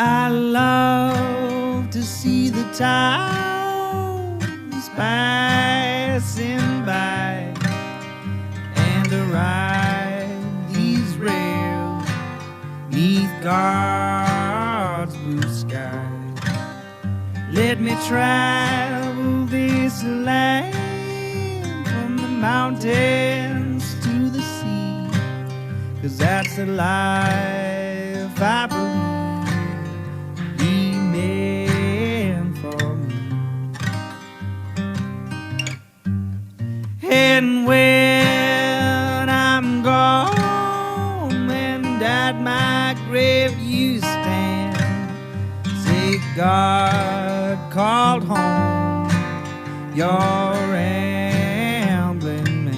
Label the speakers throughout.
Speaker 1: I love to see the towns passing by and to ride these rails neath God's blue sky. Let me travel this land from the mountains to the sea, 'cause that's the life I believe He meant for me. And when I'm gone and at my grave you stand, say God called home your rambling man.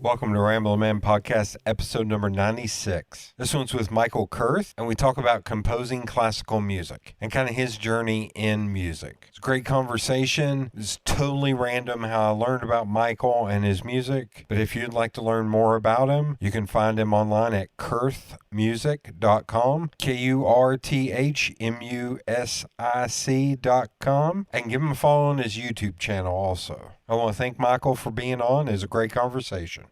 Speaker 2: Welcome to Ramble Man Podcast, episode number 96. This one's with Michael Kurth, and we talk about composing classical music and kind of his journey in music. It's a great conversation. It's totally random how I learned about Michael and his music, but if you'd like to learn more about him, you can find him online at kurthmusic.com, KURTHMUSIC.com, and give him a follow on his YouTube channel also. I want to thank Michael for being on. It was a great conversation.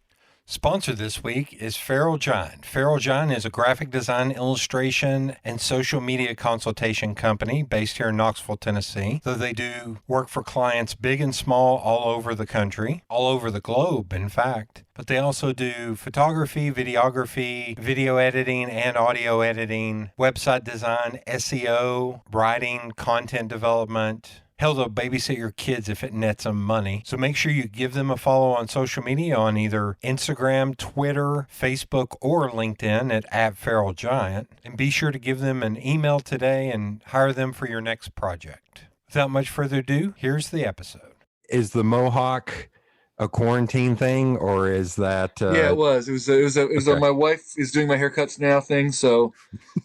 Speaker 2: Sponsor this week is Feral Giant. Feral Giant is a graphic design, illustration, and social media consultation company based here in Knoxville, Tennessee. Though they do work for clients big and small all over the country, all over the globe, in fact. But they also do photography, videography, video editing, and audio editing, website design, SEO, writing, content development. Hell, they'll babysit your kids if it nets them money. So make sure you give them a follow on social media on either Instagram, Twitter, Facebook, or LinkedIn at @FeralGiant. And be sure to give them an email today and hire them for your next project. Without much further ado, here's the episode. Is the Mohawk a quarantine thing, or is that...
Speaker 3: Yeah, it was. It was
Speaker 2: Okay.
Speaker 3: my wife is doing my haircuts now thing, so,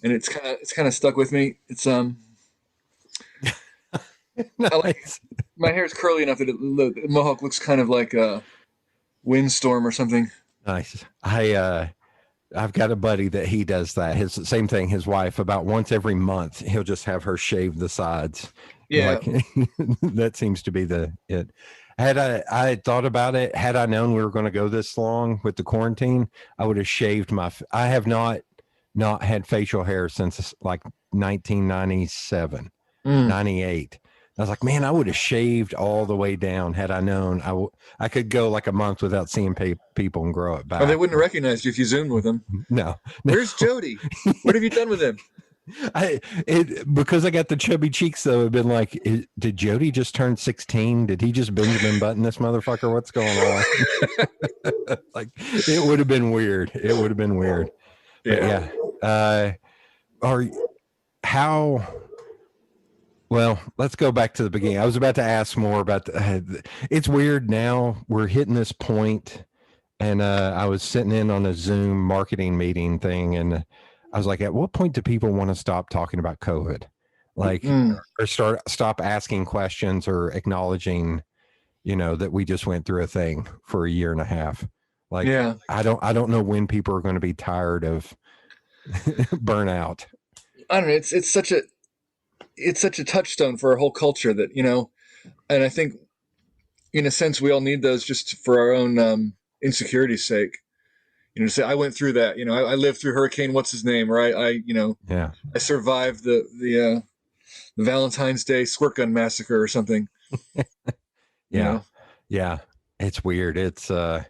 Speaker 3: and it's kind of stuck with me. It's
Speaker 2: Nice.
Speaker 3: my hair is curly enough that the mohawk looks kind of like a windstorm or something.
Speaker 2: Nice. I've got a buddy that he does that. His same thing. His wife, about once every month, he'll just have her shave the sides.
Speaker 3: Yeah.
Speaker 2: Like, that seems to be it. Had I had thought about it, had I known we were going to go this long with the quarantine, I would have shaved I have not had facial hair since like 1997, 98. I was like, man, I would have shaved all the way down had I known I could go like a month without seeing people and grow it back.
Speaker 3: Oh, they wouldn't have recognized you if you zoomed with them.
Speaker 2: No.
Speaker 3: Where's Jody? What have you done with him?
Speaker 2: Because I got the chubby cheeks, though, I've been like, did Jody just turn 16? Did he just Benjamin Button this motherfucker? What's going on? Like, it would have been weird. It would have been weird.
Speaker 3: Yeah.
Speaker 2: But yeah. Well, let's go back to the beginning. I was about to ask more about it's weird now. We're hitting this point, and I was sitting in on a Zoom marketing meeting thing, and I was like, at what point do people want to stop talking about COVID? Like, or stop asking questions or acknowledging, that we just went through a thing for a year and a half. Like, yeah. I don't know when people are going to be tired of burnout.
Speaker 3: I don't know. It's such a touchstone for our whole culture that, and I think in a sense we all need those just for our own insecurity's sake. To say I went through that, I lived through Hurricane, what's his name, right? I survived the Valentine's Day squirt gun massacre or something.
Speaker 2: Yeah. Yeah. It's weird. It's I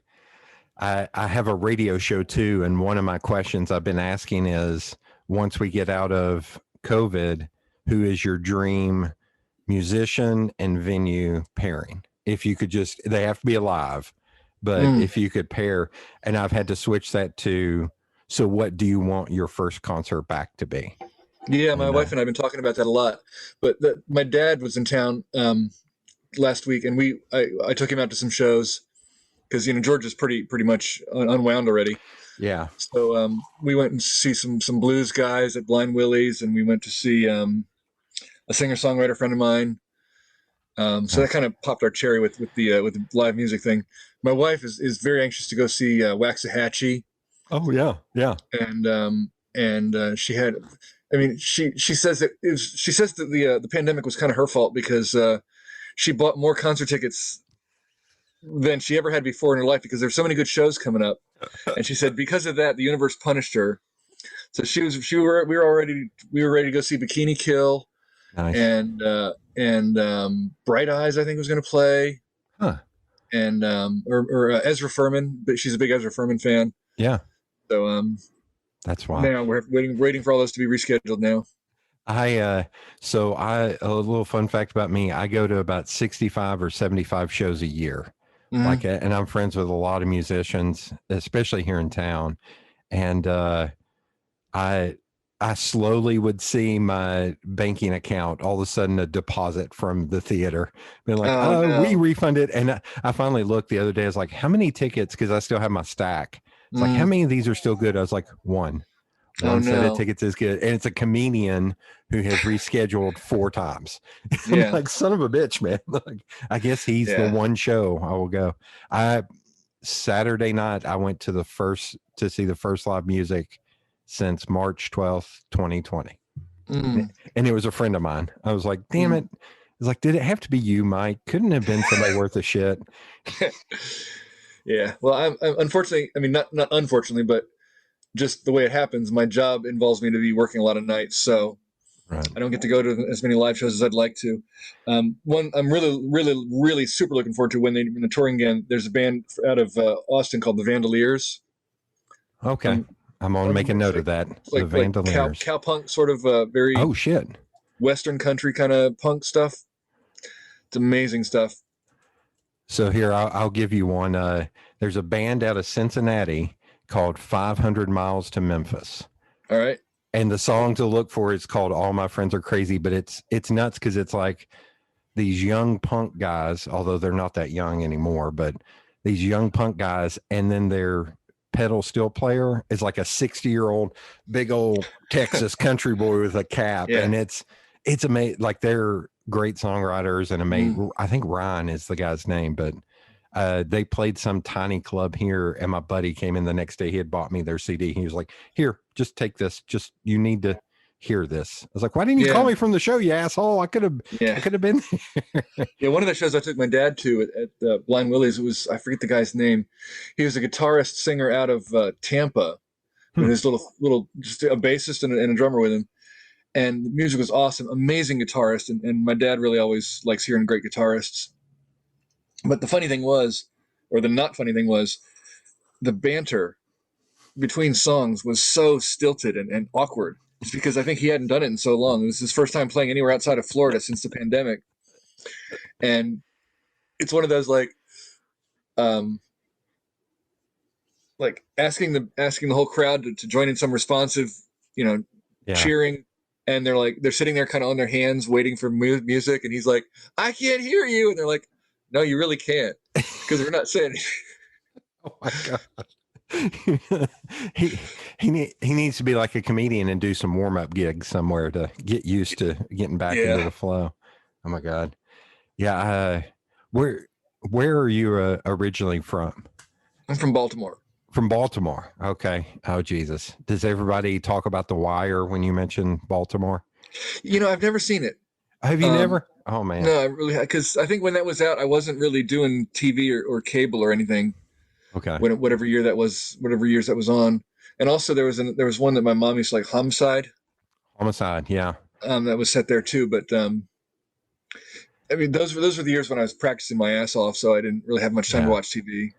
Speaker 2: have a radio show too, and one of my questions I've been asking is, once we get out of COVID, who is your dream musician and venue pairing? If you could they have to be alive, but if you could pair, and I've had to switch that to, so what do you want your first concert back to be?
Speaker 3: Yeah, my wife and I have been talking about that a lot, but my dad was in town last week, and I took him out to some shows because, Georgia's pretty much unwound already.
Speaker 2: Yeah.
Speaker 3: So we went and see some blues guys at Blind Willie's, and we went to see a singer-songwriter friend of mine So that kind of popped our cherry with the live music thing. My wife is very anxious to go see Waxahachie,
Speaker 2: Oh yeah, yeah.
Speaker 3: and she had, I mean, she says she says that the pandemic was kind of her fault because she bought more concert tickets than she ever had before in her life because there's so many good shows coming up, and she said because of that the universe punished her. So we were ready to go see Bikini Kill,
Speaker 2: Nice.
Speaker 3: and Bright Eyes I think was going to play,
Speaker 2: Huh.
Speaker 3: and or Ezra Furman, but she's a big Ezra Furman fan.
Speaker 2: Yeah.
Speaker 3: So
Speaker 2: That's wild.
Speaker 3: now we're waiting for all those to be rescheduled now.
Speaker 2: A little fun fact about me, I go to about 65 or 75 shows a year.
Speaker 3: Mm-hmm.
Speaker 2: And I'm friends with a lot of musicians, especially here in town. And I slowly would see my banking account, all of a sudden a deposit from the theater, being like,
Speaker 3: Oh no.
Speaker 2: we refunded. And I finally looked the other day. I was like, how many tickets? Because I still have my stack. It's like, how many of these are still good? I was like, one. One set of tickets is good. And it's a comedian who has rescheduled 4 times.
Speaker 3: Yeah.
Speaker 2: Like, son of a bitch, man. Like, I guess he's the one show I will go. Saturday night, I went to see the first live music since March 12th, 2020. And it was a friend of mine. I was like, damn it. It's like, did it have to be you, Mike? Couldn't have been somebody worth of shit.
Speaker 3: Yeah. Well, I'm unfortunately, I mean, not unfortunately, but just the way it happens, my job involves me to be working a lot of nights. So
Speaker 2: right.
Speaker 3: I don't get to go to as many live shows as I'd like to. One I'm really super looking forward to when they're touring again. There's a band out of Austin called the Vandaliers.
Speaker 2: Okay. I'm going to make a note of that.
Speaker 3: The Vandaliers. Like cow punk, sort of very Western country kind of punk stuff. It's amazing stuff.
Speaker 2: So here, I'll give you one. There's a band out of Cincinnati called 500 Miles to Memphis.
Speaker 3: All right.
Speaker 2: And the song to look for is called All My Friends Are Crazy, but it's nuts because it's like these young punk guys, although they're not that young anymore, but these young punk guys, and then their pedal steel player is like a 60-year-old big old Texas country boy with a cap. Yeah. And it's amazing. Like, they're great songwriters and amazing. I think Ryan is the guy's name, but they played some tiny club here, and my buddy came in the next day. He had bought me their CD. He was like, here, just take this. Just, you need to hear this. I was like, why didn't you call me from the show, you asshole? I could have been there.
Speaker 3: Yeah, one of the shows I took my dad to at Blind Willie's, it was, I forget the guy's name. He was a guitarist singer out of Tampa. With his little just a bassist and a drummer with him. And the music was awesome, amazing guitarist. And my dad really always likes hearing great guitarists. But the funny thing was, or the not funny thing was, the banter between songs was so stilted and awkward. Just because I think he hadn't done it in so long. It was his first time playing anywhere outside of Florida since the pandemic. And it's one of those like asking the whole crowd to join in some responsive, cheering. And they're sitting there kind of on their hands waiting for music. And he's like, I can't hear you. And they're like, no, you really can't, because we're not saying.
Speaker 2: Oh my God. He needs to be like a comedian and do some warm-up gigs somewhere to get used to getting back into the flow. Oh my God. Yeah. Where are you originally from?
Speaker 3: I'm from Baltimore.
Speaker 2: From Baltimore. Okay. Oh, Jesus. Does everybody talk about The Wire when you mention Baltimore?
Speaker 3: I've never seen it.
Speaker 2: Have you never? Oh man.
Speaker 3: No, I really, because I think when that was out, I wasn't really doing TV or cable or anything.
Speaker 2: Okay.
Speaker 3: Whatever years that was on, and also there was one that my mom used to like, Homicide.
Speaker 2: Homicide, yeah.
Speaker 3: That was set there too, but I mean those were the years when I was practicing my ass off, so I didn't really have much time to watch TV.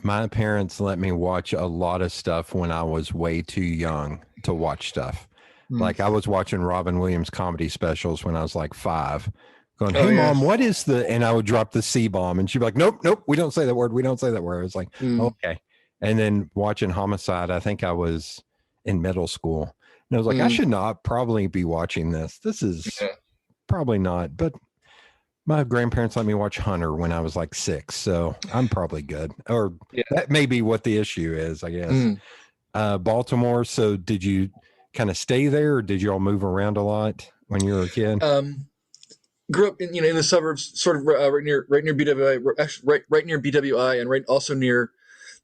Speaker 2: My parents let me watch a lot of stuff when I was way too young to watch stuff. Like, I was watching Robin Williams comedy specials when I was like 5, going, hey, Mom, what is the, and I would drop the C-bomb, and she'd be like, nope, we don't say that word. We don't say that word. I was like, okay. And then watching Homicide, I think I was in middle school. And I was like, I should not probably be watching this. This is probably not. But my grandparents let me watch Hunter when I was like 6. So I'm probably good. Or that may be what the issue is, I guess. Baltimore. So did you kind of stay there, or did you all move around a lot when you were a kid?
Speaker 3: grew up in the suburbs, sort of right near BWI, actually right near BWI, and right also near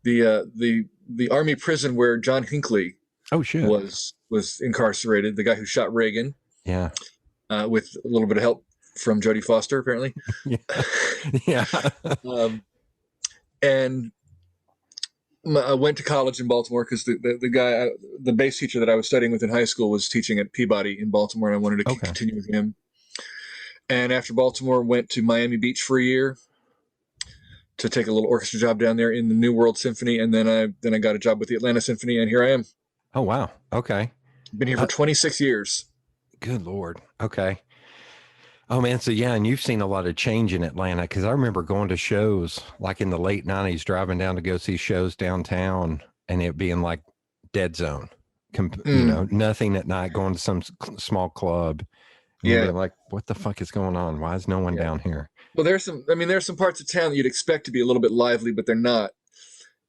Speaker 3: the army prison where John Hinckley
Speaker 2: Oh shit.
Speaker 3: was incarcerated. The guy who shot Reagan,
Speaker 2: Yeah.
Speaker 3: with a little bit of help from Jodie Foster, apparently.
Speaker 2: Yeah. Yeah.
Speaker 3: And I went to college in Baltimore because the guy, the bass teacher that I was studying with in high school, was teaching at Peabody in Baltimore, and I wanted to
Speaker 2: Okay.
Speaker 3: continue with him. And after Baltimore, went to Miami Beach for a year to take a little orchestra job down there in the New World Symphony, and then I got a job with the Atlanta Symphony, and here I am.
Speaker 2: Oh wow. Okay.
Speaker 3: Been here for 26 years.
Speaker 2: Good Lord. Okay. Oh man, so yeah, and you've seen a lot of change in Atlanta because I remember going to shows like in the late '90s, driving down to go see shows downtown, and it being like dead zone. You know, nothing at night. Going to some small club, and you're being like, "What the fuck is going on? Why is no one down here?"
Speaker 3: Well, there's some parts of town that you'd expect to be a little bit lively, but they're not.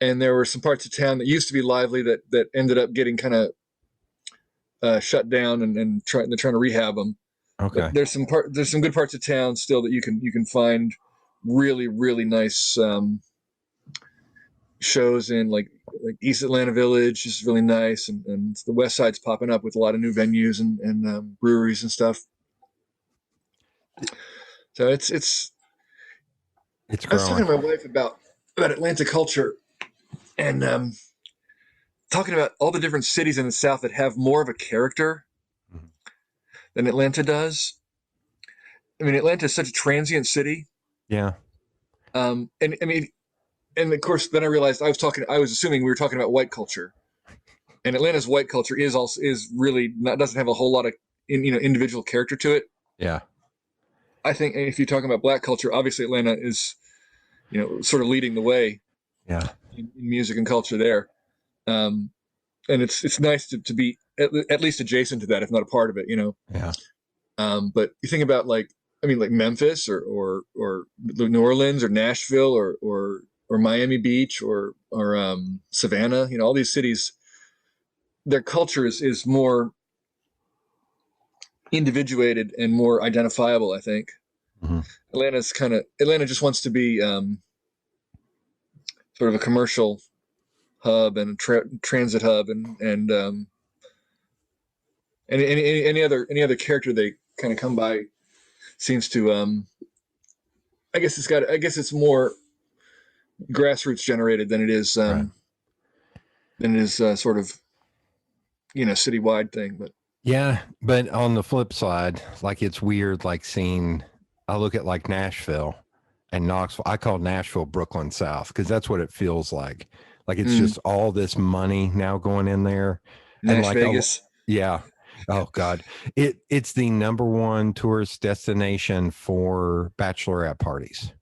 Speaker 3: And there were some parts of town that used to be lively that ended up getting kind of shut down, and they're trying to rehab them.
Speaker 2: Okay.
Speaker 3: But there's some good parts of town still that you can find really, really nice shows in, like East Atlanta Village is really nice, and the West Side's popping up with a lot of new venues and breweries and stuff. So it's I was talking
Speaker 2: growing.
Speaker 3: to my wife about Atlanta culture, and talking about all the different cities in the South that have more of a character than Atlanta does. I mean, Atlanta is such a transient city.
Speaker 2: Yeah.
Speaker 3: And I mean, and of course, then I realized I was assuming we were talking about white culture, and Atlanta's white culture is really not, doesn't have a whole lot of individual character to it.
Speaker 2: Yeah.
Speaker 3: I think if you're talking about black culture, obviously Atlanta is, sort of leading the way.
Speaker 2: Yeah.
Speaker 3: In music and culture there. And it's nice to be at least adjacent to that, if not a part of it,
Speaker 2: Yeah.
Speaker 3: But you think about like Memphis or New Orleans or Nashville or Miami Beach or Savannah, all these cities, their culture is more individuated and more identifiable, I think.
Speaker 2: Mm-hmm.
Speaker 3: Atlanta just wants to be sort of a commercial hub and a transit hub, and any other character they kind of come by seems to I guess it's more grassroots generated than it is
Speaker 2: Right.
Speaker 3: Sort of citywide thing. But
Speaker 2: Yeah, but on the flip side, like it's weird, like seeing. I look at like Nashville and Knoxville. I call Nashville Brooklyn South because that's what it feels like. Like it's just all this money now going in there, and like
Speaker 3: Vegas.
Speaker 2: Yeah. Oh God, it's the number one tourist destination for bachelorette parties,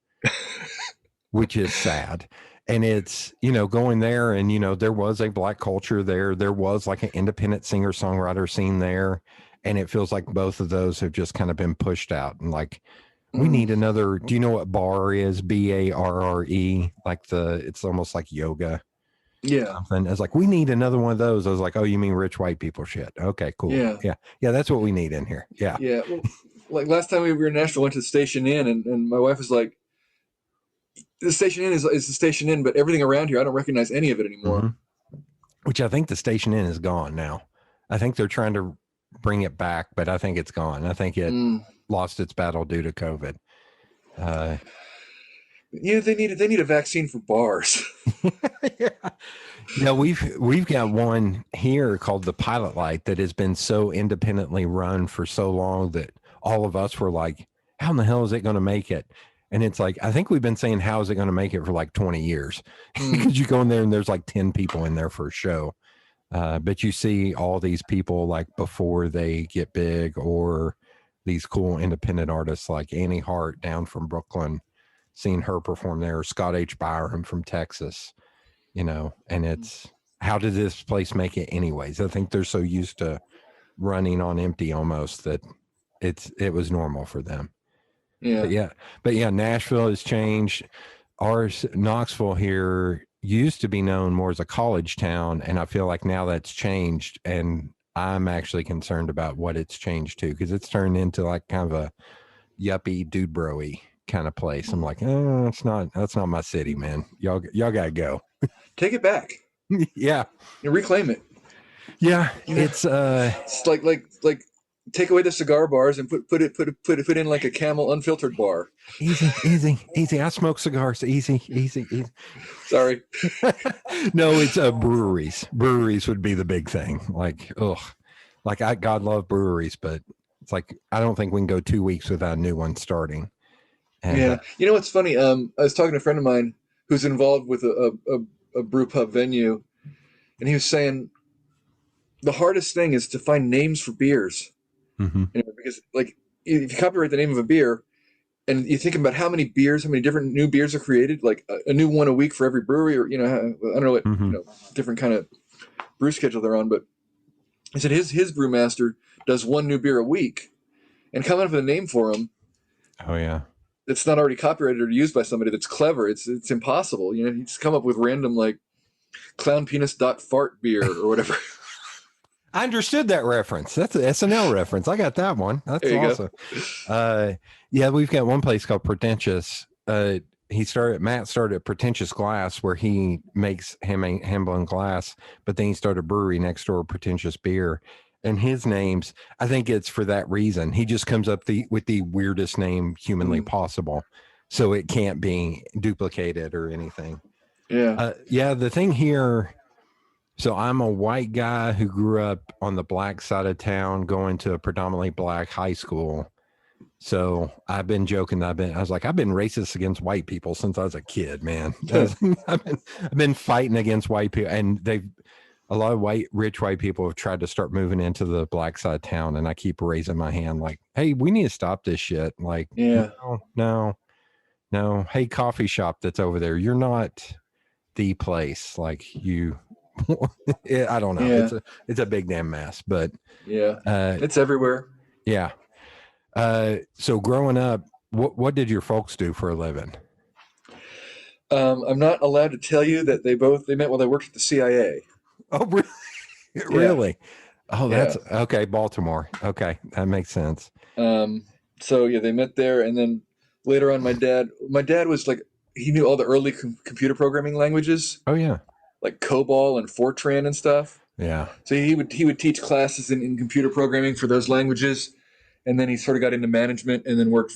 Speaker 2: which is sad. And it's, going there and, there was a black culture there. There was like an independent singer songwriter scene there. And it feels like both of those have just kind of been pushed out. And like, we need another, do you know what bar is? BARRE? Like it's almost like yoga.
Speaker 3: Yeah.
Speaker 2: And it's like, we need another one of those. I was like, oh, you mean rich white people shit. Okay, cool. Yeah. Yeah. That's what we need in here. Yeah.
Speaker 3: Yeah. Well, like last time we were in Nashville, went to the Station Inn, and my wife was like, the Station Inn is the Station Inn, but everything around here, I don't recognize any of it anymore.
Speaker 2: Mm-hmm. Which I think the Station Inn is gone now. I think they're trying to bring it back, but I think it's gone. I think it lost its battle due to COVID.
Speaker 3: They need a vaccine for bars.
Speaker 2: Yeah. We've got one here called the Pilot Light that has been so independently run for so long that all of us were like, how in the hell is it going to make it? And it's like, I think we've been saying, how is it going to make it for like 20 years? Because you go in there and there's like 10 people in there for a show. But you see all these people like before they get big, or these cool independent artists like Annie Hart down from Brooklyn, seeing her perform there, Scott H. Byram from Texas, and it's, how did this place make it anyways? I think they're so used to running on empty almost that it was normal for them.
Speaker 3: Yeah.
Speaker 2: But yeah, Nashville has changed. Knoxville here used to be known more as a college town, and I feel like now that's changed, and I'm actually concerned about what it's changed to, because it's turned into like kind of a yuppie dude bro-y kind of place. I'm like, that's not my city, man. Y'all gotta go.
Speaker 3: Take it back.
Speaker 2: Yeah.
Speaker 3: You reclaim it.
Speaker 2: Yeah.
Speaker 3: You know,
Speaker 2: It's
Speaker 3: it's like take away the cigar bars and put it in like a Camel unfiltered bar.
Speaker 2: easy. I smoke cigars. Easy.
Speaker 3: Sorry.
Speaker 2: No, it's breweries. Breweries would be the big thing. Like, God love breweries, but it's like I don't think we can go 2 weeks without a new one starting. And
Speaker 3: Yeah. You know what's funny? I was talking to a friend of mine who's involved with a brew pub venue, and he was saying the hardest thing is to find names for beers.
Speaker 2: mhm.
Speaker 3: You know, because like if you copyright the name of a beer, and you think about how many different new beers are created, like a new one a week for every brewery, or I don't know what different kind of brew schedule they're on, but he said his brewmaster does one new beer a week, and coming up with a name for him
Speaker 2: Oh yeah.
Speaker 3: that's not already copyrighted or used by somebody that's clever, it's impossible. You just come up with random like clown penis dot fart beer or whatever.
Speaker 2: I understood that reference. That's an SNL reference. I got that one. That's
Speaker 3: There you
Speaker 2: awesome. Yeah, we've got one place called Pretentious. Matt started at Pretentious Glass, where he makes hand blown glass, but then he started a brewery next door, Pretentious Beer. And his names, I think it's for that reason. He just comes up with the weirdest name humanly possible, so it can't be duplicated or anything.
Speaker 3: Yeah.
Speaker 2: Yeah, the thing here. So I'm a white guy who grew up on the black side of town, going to a predominantly black high school. So I've been joking. I've been racist against white people since I was a kid, man. I've been fighting against white people, and a lot of rich white people have tried to start moving into the black side of town, and I keep raising my hand like, hey, we need to stop this shit. Like,
Speaker 3: Yeah.
Speaker 2: no. Hey, coffee shop that's over there, you're not the place. Like you. I don't know.
Speaker 3: Yeah.
Speaker 2: It's a big damn mess, but
Speaker 3: Yeah. It's everywhere.
Speaker 2: yeah. So growing up, what did your folks do for a living?
Speaker 3: I'm not allowed to tell you that they met while they worked at the CIA.
Speaker 2: Oh, really? Really? Oh, that's
Speaker 3: Yeah.
Speaker 2: okay. Baltimore. Okay, that makes sense.
Speaker 3: So yeah, they met there, and then later on, my dad was like, he knew all the early computer programming languages,
Speaker 2: Oh yeah,
Speaker 3: like COBOL and Fortran and stuff.
Speaker 2: yeah.
Speaker 3: So he would teach classes in computer programming for those languages, and then he sort of got into management, and then worked,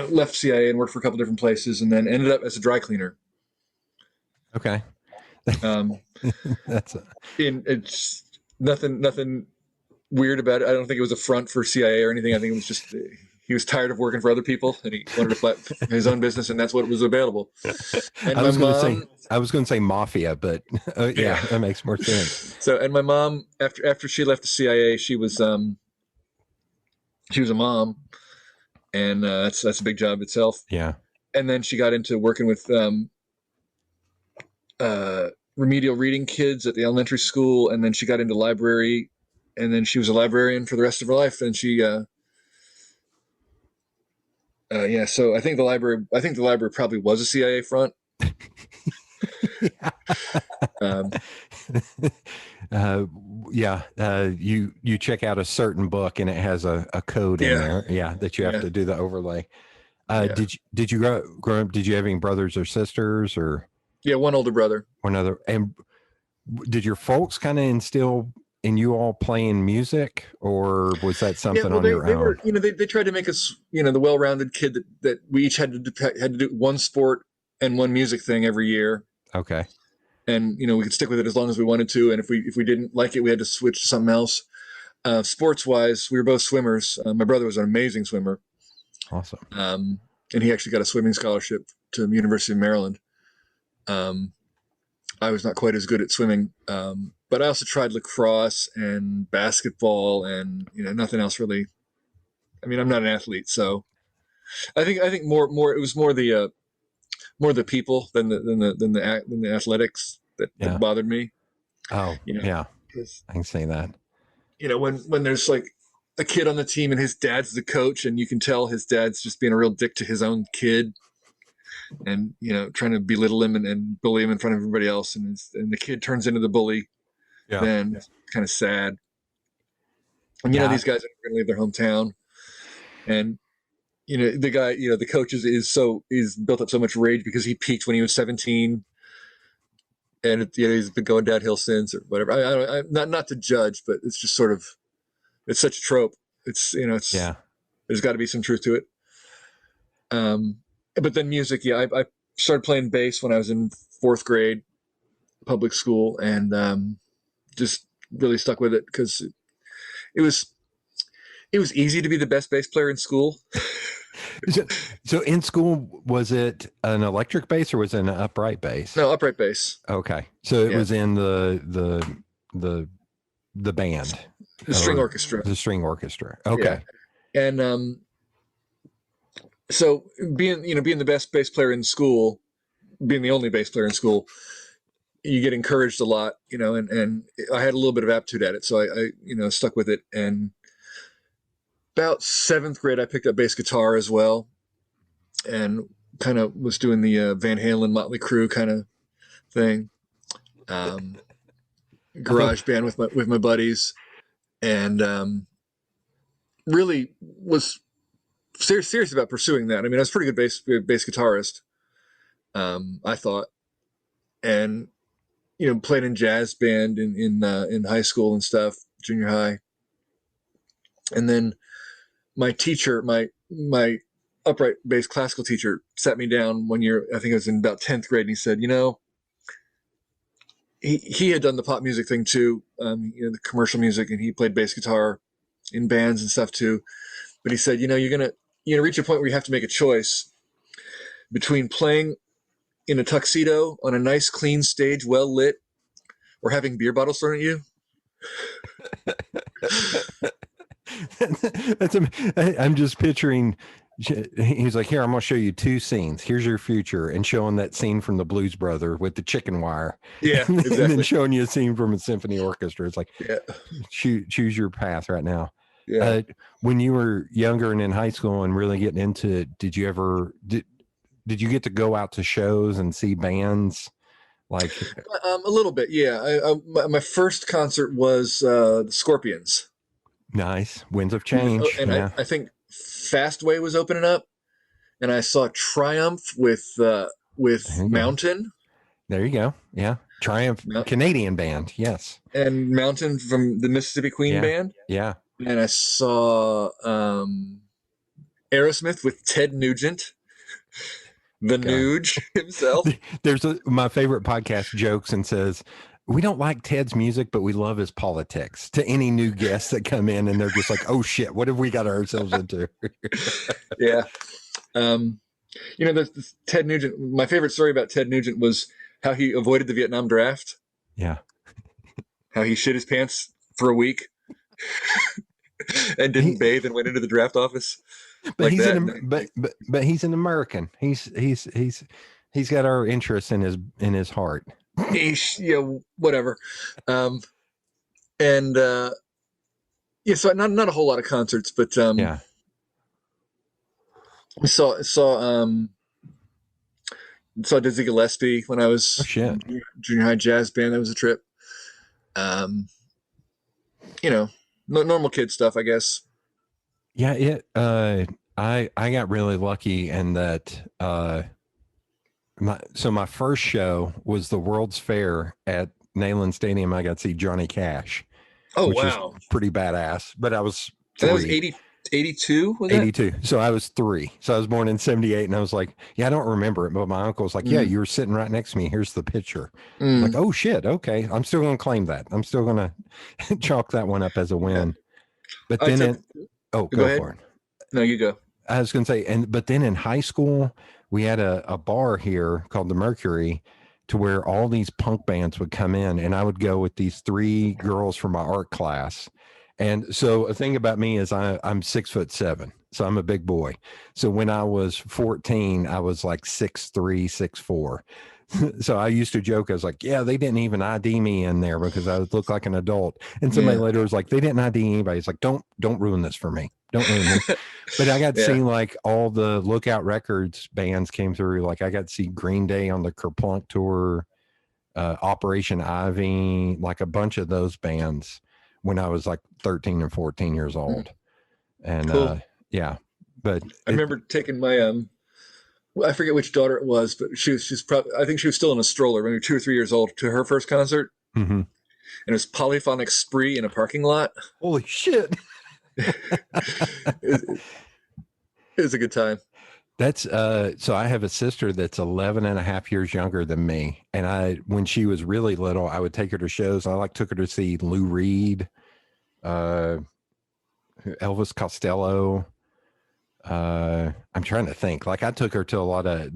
Speaker 3: left CIA and worked for a couple different places, and then ended up as a dry cleaner.
Speaker 2: Okay,
Speaker 3: Um,
Speaker 2: that's
Speaker 3: it's nothing weird about it. I don't think it was a front for CIA or anything. I think it was just he was tired of working for other people, and he wanted to his own business, and that's what was available. And
Speaker 2: I was going to say mafia, but yeah, that makes more sense.
Speaker 3: So, and my mom, after she left the CIA, she was a mom, and that's a big job itself.
Speaker 2: Yeah.
Speaker 3: And then she got into working with remedial reading kids at the elementary school, and then she got into library, and then she was a librarian for the rest of her life. And she, so I think the library probably was a CIA front.
Speaker 2: You check out a certain book and it has a code in there, that you have to do the overlay. Did you grow up? Did you have any brothers or sisters, or?
Speaker 3: Yeah, one older brother.
Speaker 2: One other. And did your folks kind of instill in you all playing music, or was that something on your own?
Speaker 3: They tried to make us, the well-rounded kid that we each had to do one sport and one music thing every year.
Speaker 2: Okay.
Speaker 3: And we could stick with it as long as we wanted to, and if we didn't like it, we had to switch to something else. Sports-wise, we were both swimmers. My brother was an amazing swimmer.
Speaker 2: Awesome.
Speaker 3: And he actually got a swimming scholarship to the University of Maryland. I was not quite as good at swimming, but I also tried lacrosse and basketball, and nothing else really. I mean, I'm not an athlete, so I think more it was more the people than the athletics that bothered me.
Speaker 2: Oh, yeah, I can say that.
Speaker 3: When there's like a kid on the team and his dad's the coach, and you can tell his dad's just being a real dick to his own kid, and trying to belittle him and bully him in front of everybody else, and the kid turns into the bully. Then it's kind of sad. And these guys are going to leave their hometown, and the guy, the coach is built up so much rage because he peaked when he was 17, and he's been going downhill since or whatever. I not to judge, but it's just sort of, it's such a trope. It's there's got to be some truth to it. But then music, I started playing bass when I was in 4th grade, public school, and just really stuck with it because it was easy to be the best bass player in school.
Speaker 2: So in school, was it an electric bass or was it an upright bass?
Speaker 3: No, upright bass.
Speaker 2: Okay, so it was in the band,
Speaker 3: the string orchestra.
Speaker 2: The string orchestra. Okay,
Speaker 3: and so being the best bass player in school, being the only bass player in school, you get encouraged a lot, and I had a little bit of aptitude at it, so I stuck with it. And about 7th grade, I picked up bass guitar as well, and kind of was doing the Van Halen, Motley Crue kind of thing, garage band with my buddies, and really was serious about pursuing that. I mean, I was a pretty good bass guitarist, I thought, and played in jazz band in high school and stuff, junior high, and then my teacher, my upright bass classical teacher, sat me down one year. I think I was in about 10th grade, and he said, he had done the pop music thing too, the commercial music, and he played bass guitar in bands and stuff too. But he said, you're gonna reach a point where you have to make a choice between playing in a tuxedo on a nice, clean stage, well lit, or having beer bottles thrown at you.
Speaker 2: I'm just picturing. He's like, here, I'm going to show you 2 scenes. Here's your future, and showing that scene from the Blues Brother with the chicken wire.
Speaker 3: Yeah, exactly.
Speaker 2: And then showing you a scene from a symphony orchestra. It's like, choose your path right now.
Speaker 3: Yeah.
Speaker 2: When you were younger and in high school and really getting into it, did you get to go out to shows and see bands? Like
Speaker 3: a little bit, yeah. My first concert was the Scorpions.
Speaker 2: Nice. Winds of Change.
Speaker 3: And I think Fastway was opening up, and I saw Triumph with Mountain.
Speaker 2: There you go. Yeah, Triumph, Canadian band. Yes,
Speaker 3: and Mountain from the Mississippi Queen band.
Speaker 2: Yeah,
Speaker 3: and I saw Aerosmith with Ted Nugent, the Nuge himself.
Speaker 2: There's my favorite podcast jokes and says, we don't like Ted's music, but we love his politics, to any new guests that come in and they're just like, oh shit, what have we got ourselves into?
Speaker 3: Yeah. This Ted Nugent, my favorite story about Ted Nugent was how he avoided the Vietnam draft.
Speaker 2: Yeah.
Speaker 3: How he shit his pants for a week and didn't bathe and went into the draft office.
Speaker 2: But but he's an American. He's got our interests in his heart.
Speaker 3: Whatever. So not a whole lot of concerts, but we saw Dizzy Gillespie when I was junior high jazz band. That was a trip. Normal kid stuff, I guess.
Speaker 2: Yeah, I got really lucky in that my first show was the World's Fair at Neyland Stadium. I got to see Johnny Cash.
Speaker 3: Oh,
Speaker 2: which
Speaker 3: wow.
Speaker 2: was pretty badass. But I was 3.
Speaker 3: That was 82, was
Speaker 2: 82. So I was 3. So I was born in 78, and I was like, I don't remember it. But my uncle was like, yeah, you were sitting right next to me. Here's the picture. I'm like, oh, shit. Okay. I'm still going to claim that. I'm still going to chalk that one up as a win. But then go
Speaker 3: ahead.
Speaker 2: for it.
Speaker 3: No, you go.
Speaker 2: I was going to say, but then in high school, we had a bar here called the Mercury, to where all these punk bands would come in, and I would go with these 3 girls from my art class. And so a thing about me is I'm 6'7", so I'm a big boy. So when I was 14, I was like 6'3", 6'4". So I used to joke, I was like, yeah, they didn't even ID me in there because I would look like an adult. And somebody later was like, they didn't ID anybody. It's like, don't ruin this for me. Don't ruin this. But I got to see like all the Lookout Records bands came through. Like I got to see Green Day on the Kerplunk tour, Operation Ivy, like a bunch of those bands when I was like 13 and 14 years old. And
Speaker 3: cool.
Speaker 2: But
Speaker 3: I remember taking my I forget which daughter it was, but she's probably, I think she was still in a stroller, maybe 2 or 3 years old, to her first concert,
Speaker 2: mm-hmm.
Speaker 3: and it was Polyphonic Spree in a parking lot.
Speaker 2: Holy shit!
Speaker 3: It was a good time.
Speaker 2: That's so I have a sister that's 11 and a half years younger than me. And when she was really little, I would take her to shows. I took her to see Lou Reed, Elvis Costello. I'm trying to think. Like I took her to a lot of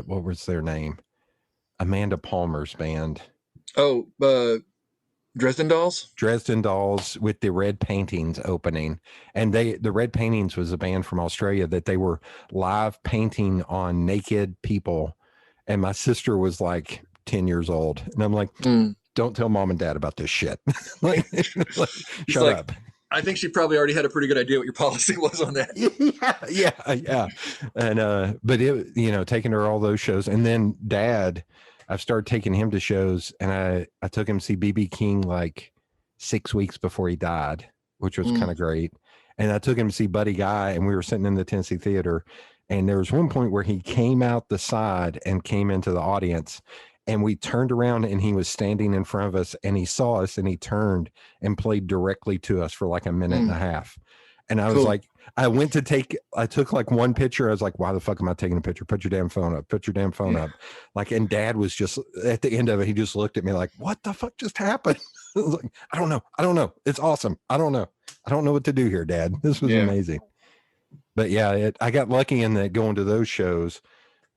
Speaker 2: what was their name? Amanda Palmer's band.
Speaker 3: Oh, Dresden Dolls?
Speaker 2: Dresden Dolls with the Red Paintings opening. And the Red Paintings was a band from Australia that they were live painting on naked people. And my sister was like 10 years old. And I'm like, don't tell mom and dad about this shit. like, shut up.
Speaker 3: I think she probably already had a pretty good idea what your policy was on that.
Speaker 2: Yeah. And, but it, taking her all those shows. And then dad, I've started taking him to shows, and I took him to see BB King like 6 weeks before he died, which was kind of great. And I took him to see Buddy Guy, and we were sitting in the Tennessee Theater, and there was one point where he came out the side and came into the audience, and we turned around and he was standing in front of us, and he saw us and he turned and played directly to us for like a minute and a half. And I was like, I took like one picture. I was like, why the fuck am I taking a picture? Put your damn phone up. Put your damn phone up. Like, and dad was just at the end of it. He just looked at me like, what the fuck just happened? I was like, I don't know. It's awesome. I don't know what to do here, Dad. This was amazing. But yeah, I got lucky in that going to those shows.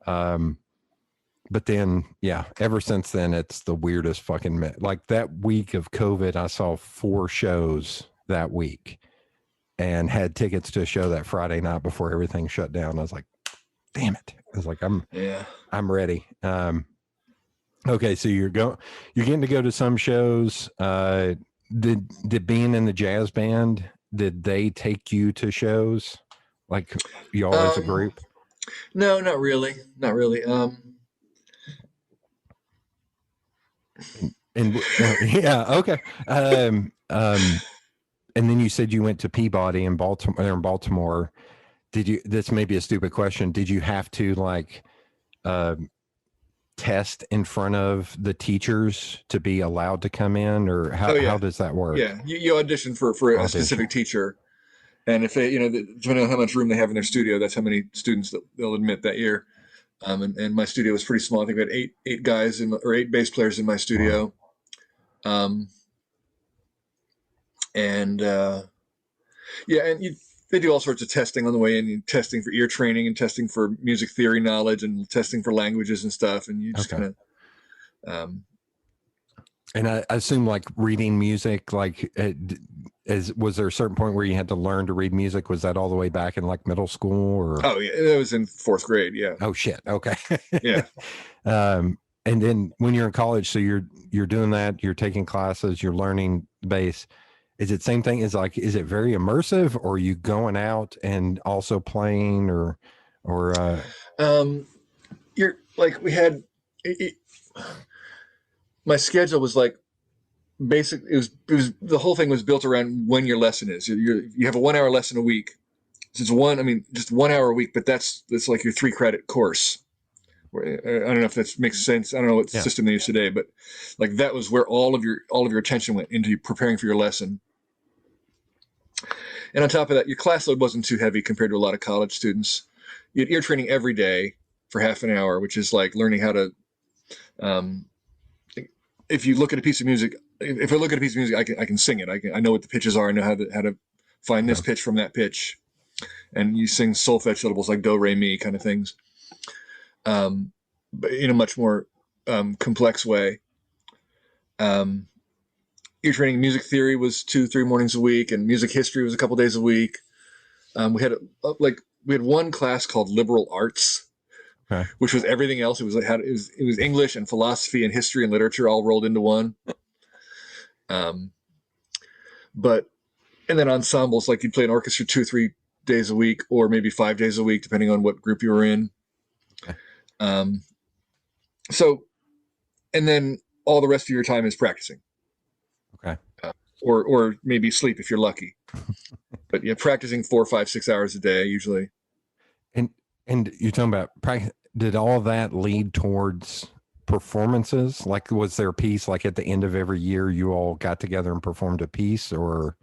Speaker 2: But then, ever since then, it's the weirdest fucking, like that week of COVID, I saw 4 shows that week. And had tickets to a show that Friday night before everything shut down. I was like, damn it. I was like, I'm ready. Okay. So you're getting to go to some shows. Did being in the jazz band, did they take you to shows? Like y'all as a group?
Speaker 3: No, not really. Not really.
Speaker 2: Okay. And then you said you went to Peabody in Baltimore. This may be a stupid question. Did you have to like test in front of the teachers to be allowed to come in, or how does that work?
Speaker 3: Yeah. You audition for a specific teacher. And if they, depending on how much room they have in their studio, that's how many students that they'll admit that year. And my studio was pretty small. I think we had eight guys or 8 bass players in my studio. Wow. And they do all sorts of testing on the way in, testing for ear training and testing for music theory knowledge and testing for languages and stuff. And you just kind of.
Speaker 2: And I assume like reading music, like was there a certain point where you had to learn to read music? Was that all the way back in like middle school or?
Speaker 3: Oh yeah, it was in 4th grade. Yeah.
Speaker 2: Oh shit. Okay.
Speaker 3: Yeah.
Speaker 2: And then when you're in college, so you're doing that, you're taking classes, you're learning bass. Is it same thing? Is it very immersive, or are you going out and also playing or
Speaker 3: you're like, we had, my schedule was like, basic. It was the whole thing was built around when your lesson is. You have a 1-hour lesson a week. So it's just 1 hour a week, but that's like your 3-credit course. I don't know if that makes sense. I don't know what system they use today, but like that was where all of your attention went into preparing for your lesson. And on top of that, your class load wasn't too heavy compared to a lot of college students. You had ear training every day for half an hour, which is like learning how to. If you look at a piece of music, I can sing it. I know what the pitches are. I know how to find this pitch from that pitch, and you sing solfege syllables like do, re, mi kind of things. But in a much more complex way. Ear training music theory was 2-3 mornings a week, and music history was a couple days a week. We had one class called liberal arts, which was everything else. It was English and philosophy and history and literature all rolled into one. And then ensembles, like you'd play an orchestra 2 or 3 days a week, or maybe 5 days a week, depending on what group you were in. So, and then all the rest of your time is practicing.
Speaker 2: Okay.
Speaker 3: Or maybe sleep if you're lucky. But yeah, practicing 4, 5, 6 hours a day usually.
Speaker 2: And you're talking about practice. Did all that lead towards performances? Like, was there a piece like at the end of every year you all got together and performed a piece, or?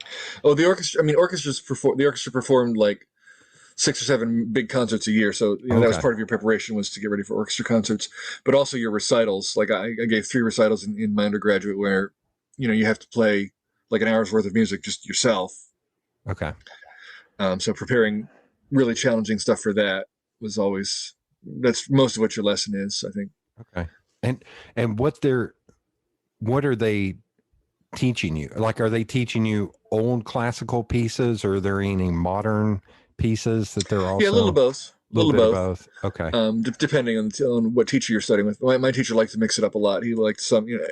Speaker 3: Oh, the orchestra. I mean, the orchestra performed like 6 or 7 big concerts a year. So that was part of your preparation, was to get ready for orchestra concerts, but also your recitals. Like I gave 3 recitals in my undergraduate where, you have to play like an hour's worth of music just yourself.
Speaker 2: Okay.
Speaker 3: So preparing really challenging stuff for that was always, that's most of what your lesson is, I think.
Speaker 2: Okay. And what are they teaching you? Like, are they teaching you old classical pieces, or are there any modern pieces that they're also?
Speaker 3: Yeah, a little of both.
Speaker 2: A little bit of both. Okay.
Speaker 3: Depending on what teacher you're studying with. My teacher liked to mix it up a lot. He liked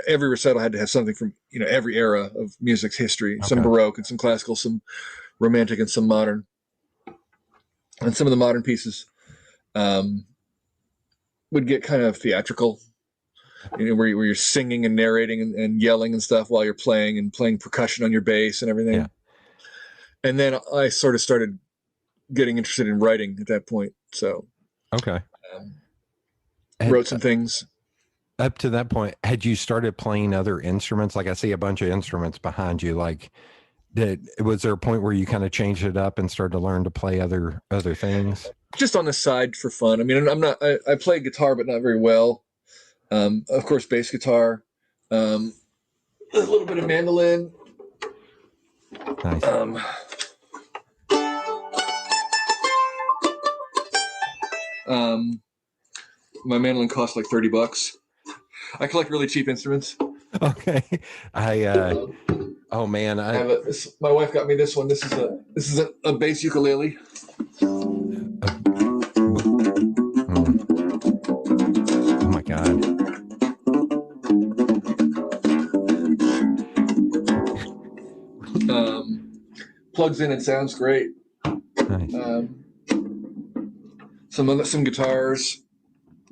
Speaker 3: every recital had to have something from, every era of music's history, some Baroque and some classical, some romantic and some modern. And some of the modern pieces would get kind of theatrical, where you're singing and narrating and yelling and stuff while you're playing, and playing percussion on your bass and everything.
Speaker 2: Yeah.
Speaker 3: And then I sort of started getting interested in writing at that point. So,
Speaker 2: okay.
Speaker 3: Wrote some things.
Speaker 2: Up to that point, had you started playing other instruments? Like, I see a bunch of instruments behind you. Like, was there a point where you kind of changed it up and started to learn to play other things?
Speaker 3: Just on the side for fun. I mean, I play guitar, but not very well. Of course, bass guitar, a little bit of mandolin.
Speaker 2: Nice.
Speaker 3: My mandolin costs like $30. I collect really cheap instruments.
Speaker 2: Okay. Oh man,
Speaker 3: my wife got me this one. This is a bass ukulele.
Speaker 2: Oh my God.
Speaker 3: Plugs in and sounds great.
Speaker 2: Nice.
Speaker 3: Some guitars.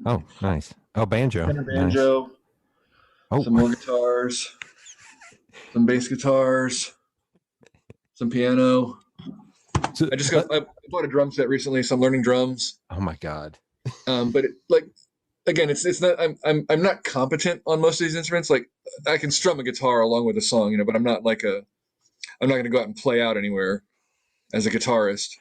Speaker 2: Oh, nice. Oh, banjo.
Speaker 3: Banjo. Nice.
Speaker 2: Oh.
Speaker 3: Some more guitars. Some bass guitars. Some piano.
Speaker 2: So,
Speaker 3: I bought a drum set recently, so I'm learning drums.
Speaker 2: Oh my God.
Speaker 3: But again, it's not. I'm not competent on most of these instruments. Like, I can strum a guitar along with a song, but I'm not I'm not going to go out and play out anywhere as a guitarist.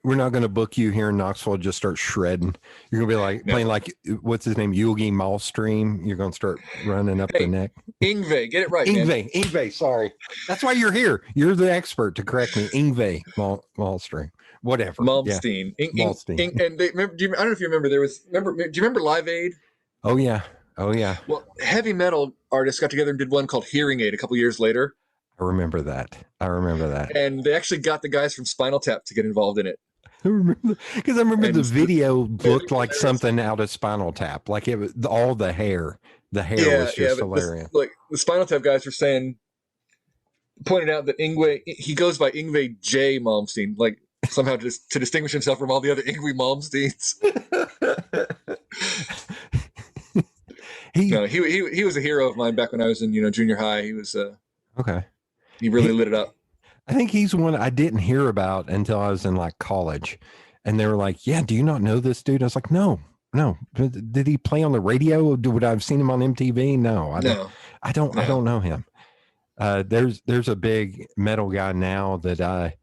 Speaker 2: We're not going to book you here in Knoxville. Just start shredding. You're going to be like playing like, what's his name? Yugi Malmsteen. You're going to start running up the neck.
Speaker 3: Yngwie, get it right.
Speaker 2: Yngwie. Sorry, that's why you're here. You're the expert to correct me. Yngwie Malmsteen. Whatever.
Speaker 3: Malmsteen.
Speaker 2: Yeah.
Speaker 3: Malmsteen. And I don't know if you remember. Do you remember Live Aid?
Speaker 2: Oh yeah.
Speaker 3: Well, heavy metal artists got together and did one called Hearing Aid a couple years later.
Speaker 2: I remember that.
Speaker 3: And they actually got the guys from Spinal Tap to get involved in it.
Speaker 2: I remember because the video looked like something out of Spinal Tap. Like, it was all the hair. The hair was just hilarious.
Speaker 3: Like, the Spinal Tap guys were pointed out that Yngwie, he goes by Yngwie J. Malmsteen, like somehow to distinguish himself from all the other Yngwie Malmsteens. He was a hero of mine back when I was in junior high. He was
Speaker 2: okay.
Speaker 3: He really lit it up.
Speaker 2: I think he's one I didn't hear about until I was in like college, and they were like, "Yeah, do you not know this dude?" I was like, "No. Did he play on the radio? Would I have seen him on MTV? No, I don't know him." There's a big metal guy now that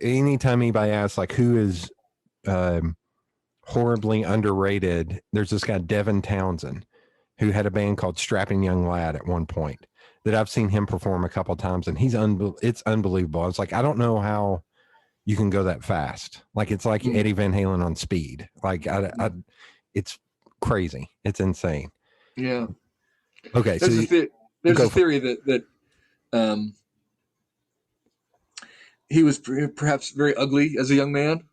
Speaker 2: anytime anybody asks like who is horribly underrated, there's this guy Devin Townsend who had a band called Strapping Young Lad at one point. That I've seen him perform a couple of times, and it's unbelievable. I was like, I don't know how you can go that fast. Like, it's like Eddie Van Halen on speed. Like, it's crazy. It's insane.
Speaker 3: Yeah.
Speaker 2: Okay.
Speaker 3: There's a theory that he was perhaps very ugly as a young man.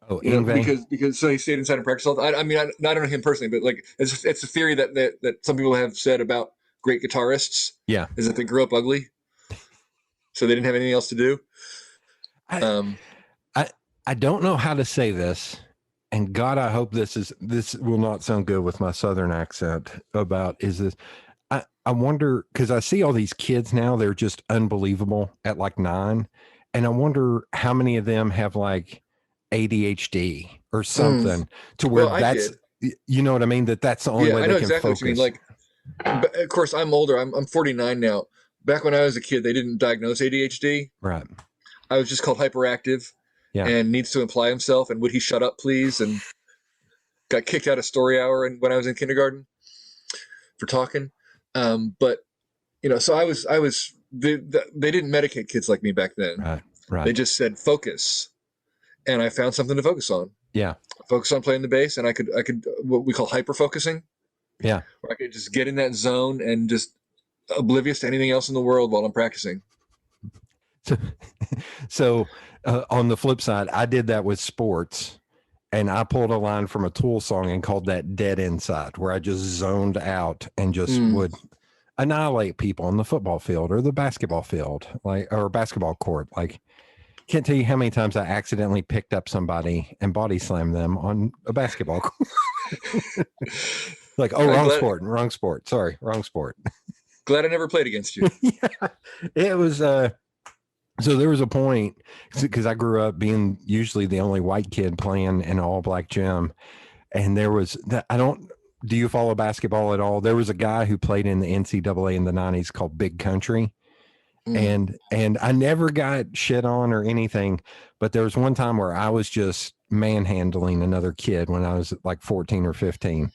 Speaker 2: Oh,
Speaker 3: because so he stayed inside and practiced all the time. I don't know him personally, but like it's a theory that some people have said about great guitarists, is that they grew up ugly, so they didn't have anything else to do.
Speaker 2: I don't know how to say this, and God, I hope this will not sound good with my Southern accent. I wonder, because I see all these kids now, they're just unbelievable at like 9, And I wonder how many of them have like ADHD or
Speaker 3: Mm.
Speaker 2: something to where
Speaker 3: Well, I
Speaker 2: that's,
Speaker 3: did.
Speaker 2: you know what I mean? That's the only
Speaker 3: Yeah,
Speaker 2: way
Speaker 3: I
Speaker 2: they
Speaker 3: know
Speaker 2: can
Speaker 3: exactly what you mean.
Speaker 2: focus.
Speaker 3: Like, of course, I'm older. I'm 49 now. Back when I was a kid, they didn't diagnose ADHD.
Speaker 2: Right.
Speaker 3: I was just called hyperactive
Speaker 2: Yeah.
Speaker 3: and needs to imply himself. And would he shut up, please? And got kicked out of story hour and when I was in kindergarten for talking. But so they didn't medicate kids like me back then.
Speaker 2: Right.
Speaker 3: They
Speaker 2: Right.
Speaker 3: just said focus, and I found something to focus on.
Speaker 2: Yeah.
Speaker 3: Focus on playing the bass, and I could what we call hyper focusing,
Speaker 2: Yeah.
Speaker 3: where I could just get in that zone and just oblivious to anything else in the world while I'm practicing.
Speaker 2: So on the flip side, I did that with sports, and I pulled a line from a Tool song and called that dead inside, where I just zoned out and just would annihilate people on the football field or the basketball field, or basketball court. Like, can't tell you how many times I accidentally picked up somebody and body slammed them on a basketball court. Like, wrong sport. Sorry, wrong sport.
Speaker 3: Glad I never played against you.
Speaker 2: Yeah, it was. So there was a point, because I grew up being usually the only white kid playing in an all black gym, and there was that. Do you follow basketball at all? There was a guy who played in the NCAA in the 90s called Big Country. And I never got shit on or anything, but there was one time where I was just manhandling another kid when I was like 14 or 15.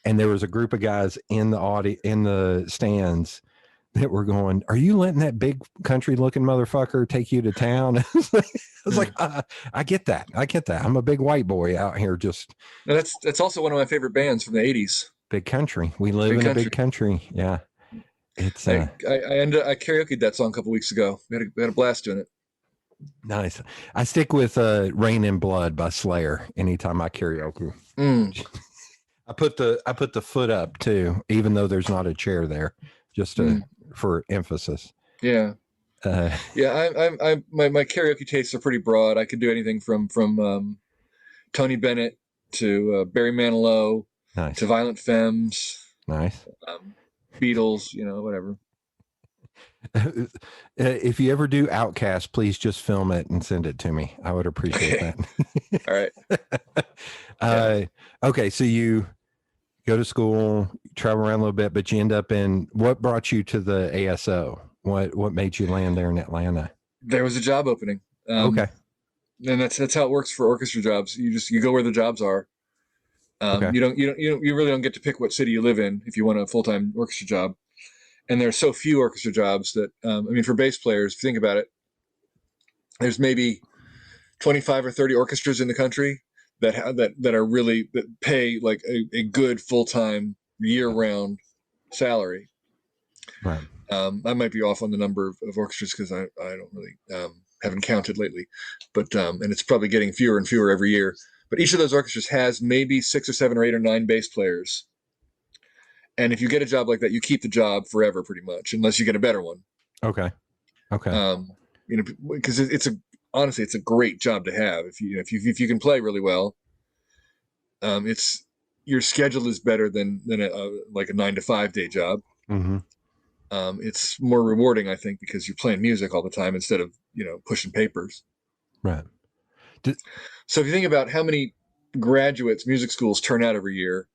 Speaker 2: And there was a group of guys in the stands that were going, "Are you letting that Big Country looking motherfucker take you to town?" I was like, I get that. I'm a big white boy out here. Just
Speaker 3: Now that's also one of my favorite bands from the 80s.
Speaker 2: Big Country. We live in a big country. Yeah. It's
Speaker 3: I karaoke'd that song a couple weeks ago. We had a blast doing it.
Speaker 2: Nice. I stick with "Rain in Blood" by Slayer anytime I karaoke. I put the foot up too, even though there's not a chair there, just for emphasis.
Speaker 3: Yeah. Yeah. My karaoke tastes are pretty broad. I could do anything from Tony Bennett to Barry Manilow,
Speaker 2: nice,
Speaker 3: to Violent Femmes.
Speaker 2: Nice.
Speaker 3: Beatles, whatever.
Speaker 2: If you ever do Outcast, please just film it and send it to me. I would appreciate that.
Speaker 3: All
Speaker 2: right. Okay. So you go to school, travel around a little bit, but you end up what brought you to the ASO? What made you land there in Atlanta?
Speaker 3: There was a job opening.
Speaker 2: Okay.
Speaker 3: And that's how it works for orchestra jobs. You go where the jobs are.
Speaker 2: Okay.
Speaker 3: You really don't get to pick what city you live in if you want a full-time orchestra job. And there are so few orchestra jobs that, for bass players, if you think about it, there's maybe 25 or 30 orchestras in the country that pay like a good full-time year-round salary.
Speaker 2: Right.
Speaker 3: I might be off on the number of orchestras because I don't really haven't counted lately, but and it's probably getting fewer and fewer every year. But each of those orchestras has maybe 6 or 7 or 8 or 9 bass players. And if you get a job like that, you keep the job forever, pretty much, unless you get a better one.
Speaker 2: Okay.
Speaker 3: Because honestly, it's a great job to have. If you can play really well, your schedule is better than like a 9-to-5 day job.
Speaker 2: Mm-hmm.
Speaker 3: It's more rewarding, I think, because you're playing music all the time instead of pushing papers.
Speaker 2: Right.
Speaker 3: So if you think about how many graduates music schools turn out every year,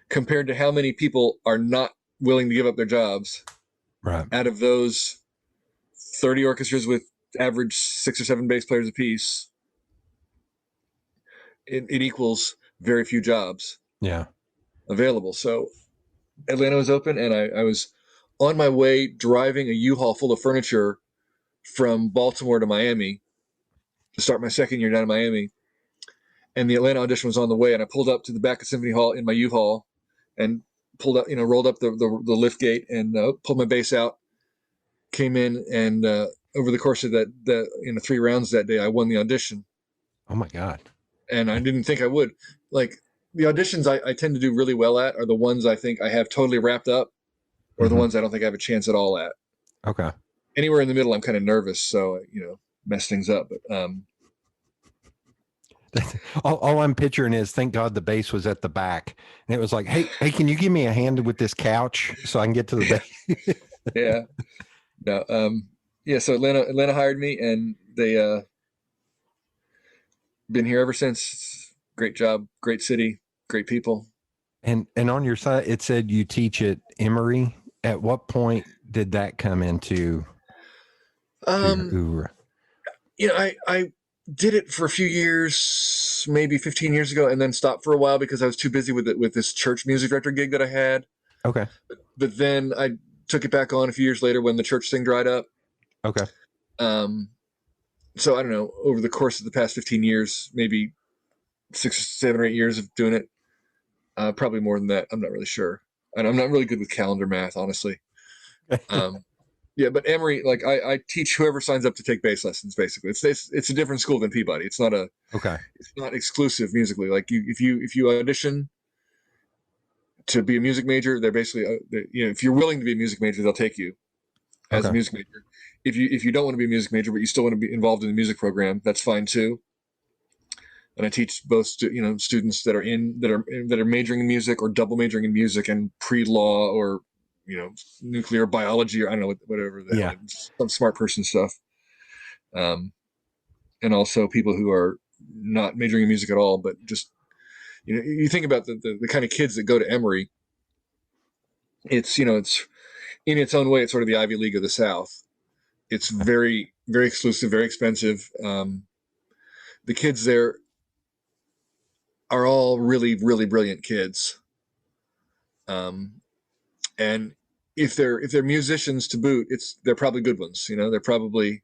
Speaker 3: compared to how many people are not willing to give up their jobs,
Speaker 2: right,
Speaker 3: out of those 30 orchestras with average 6 or 7 bass players apiece, it equals very few jobs available. So Atlanta was open, and I was on my way driving a U-Haul full of furniture from Baltimore to Miami to start my second year down in Miami. And the Atlanta audition was on the way, and I pulled up to the back of Symphony Hall in my U-Haul and pulled up, rolled up the lift gate and pulled my bass out, came in, and over the course of that 3 rounds that day, I won the audition.
Speaker 2: Oh my God.
Speaker 3: And I didn't think I would. Like, the auditions I tend to do really well at are the ones I think I have totally wrapped up, or the ones I don't think I have a chance at all at.
Speaker 2: Okay.
Speaker 3: Anywhere in the middle, I'm kind of nervous, so mess things up. But
Speaker 2: all I'm picturing is, thank God the bass was at the back, and it was like, hey, can you give me a hand with this couch so I can get to the bass?
Speaker 3: Yeah. No. yeah, so Atlanta hired me, and they been here ever since. Great job, great city, great people.
Speaker 2: And on your site, it said you teach at Emory. At what point did that come into your
Speaker 3: Um,
Speaker 2: oeuvre?
Speaker 3: I did it for a few years, maybe 15 years ago, and then stopped for a while because I was too busy with it with this church music director gig that I had.
Speaker 2: Okay.
Speaker 3: But then I took it back on a few years later when the church thing dried up.
Speaker 2: Okay.
Speaker 3: Um, so I don't know, over the course of the past 15 years, maybe 6, 7, or 8 years of doing it, probably more than that. I'm not really sure, and I'm not really good with calendar math, honestly. Um, yeah, but Emory, like I teach whoever signs up to take bass lessons. Basically, it's a different school than Peabody. It's not
Speaker 2: Okay.
Speaker 3: exclusive musically. Like if you audition to be a music major, they're basically if you're willing to be a music major, they'll take you as a
Speaker 2: Okay.
Speaker 3: music major. If you don't want to be a music major, but you still want to be involved in the music program, that's fine too. And I teach both students that are majoring in music or double majoring in music and pre-law or nuclear biology or I don't know whatever the hell,
Speaker 2: Yeah.
Speaker 3: some smart person stuff. And also people who are not majoring in music at all, but just you think about the kind of kids that go to Emory. It's it's in its own way, it's sort of the Ivy League of the South. It's very, very exclusive, very expensive. The kids there are all really, really brilliant kids. And if they're musicians to boot, they're probably good ones. They're probably,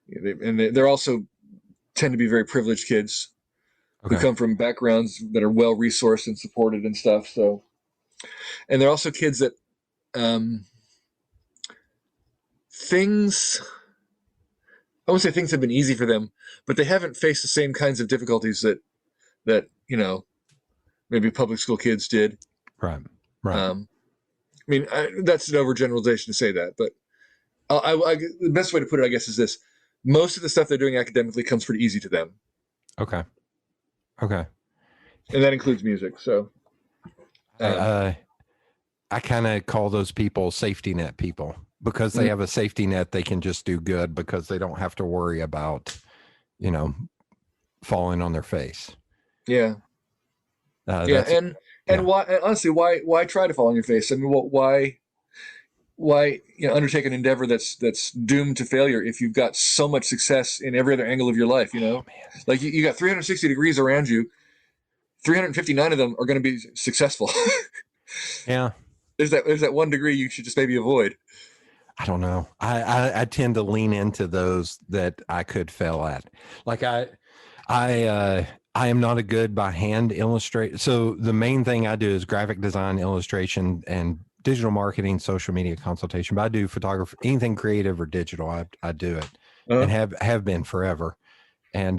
Speaker 3: they're also tend to be very privileged kids who
Speaker 2: Okay.
Speaker 3: come from backgrounds that are well resourced and supported and stuff. So, and they're also kids that things. I won't say things have been easy for them, but they haven't faced the same kinds of difficulties that maybe public school kids did.
Speaker 2: Right. Right.
Speaker 3: I mean, that's an overgeneralization to say that, but the best way to put it, I guess, is this: most of the stuff they're doing academically comes pretty easy to them.
Speaker 2: Okay. Okay.
Speaker 3: And that includes music. So,
Speaker 2: I kind of call those people safety net people because they have a safety net. They can just do good because they don't have to worry about, falling on their face.
Speaker 3: Yeah. Yeah. And why, honestly, why try to fall on your face? I mean, why undertake an endeavor that's doomed to failure if you've got so much success in every other angle of your life? Like you got 360 degrees around you. 359 of them are going to be successful.
Speaker 2: Yeah.
Speaker 3: There's that 1 degree you should just maybe avoid.
Speaker 2: I don't know. I tend to lean into those that I could fail at. Like I am not a good by hand illustrator. So the main thing I do is graphic design, illustration, and digital marketing, social media consultation. But I do photography, anything creative or digital. I do it and have been forever. And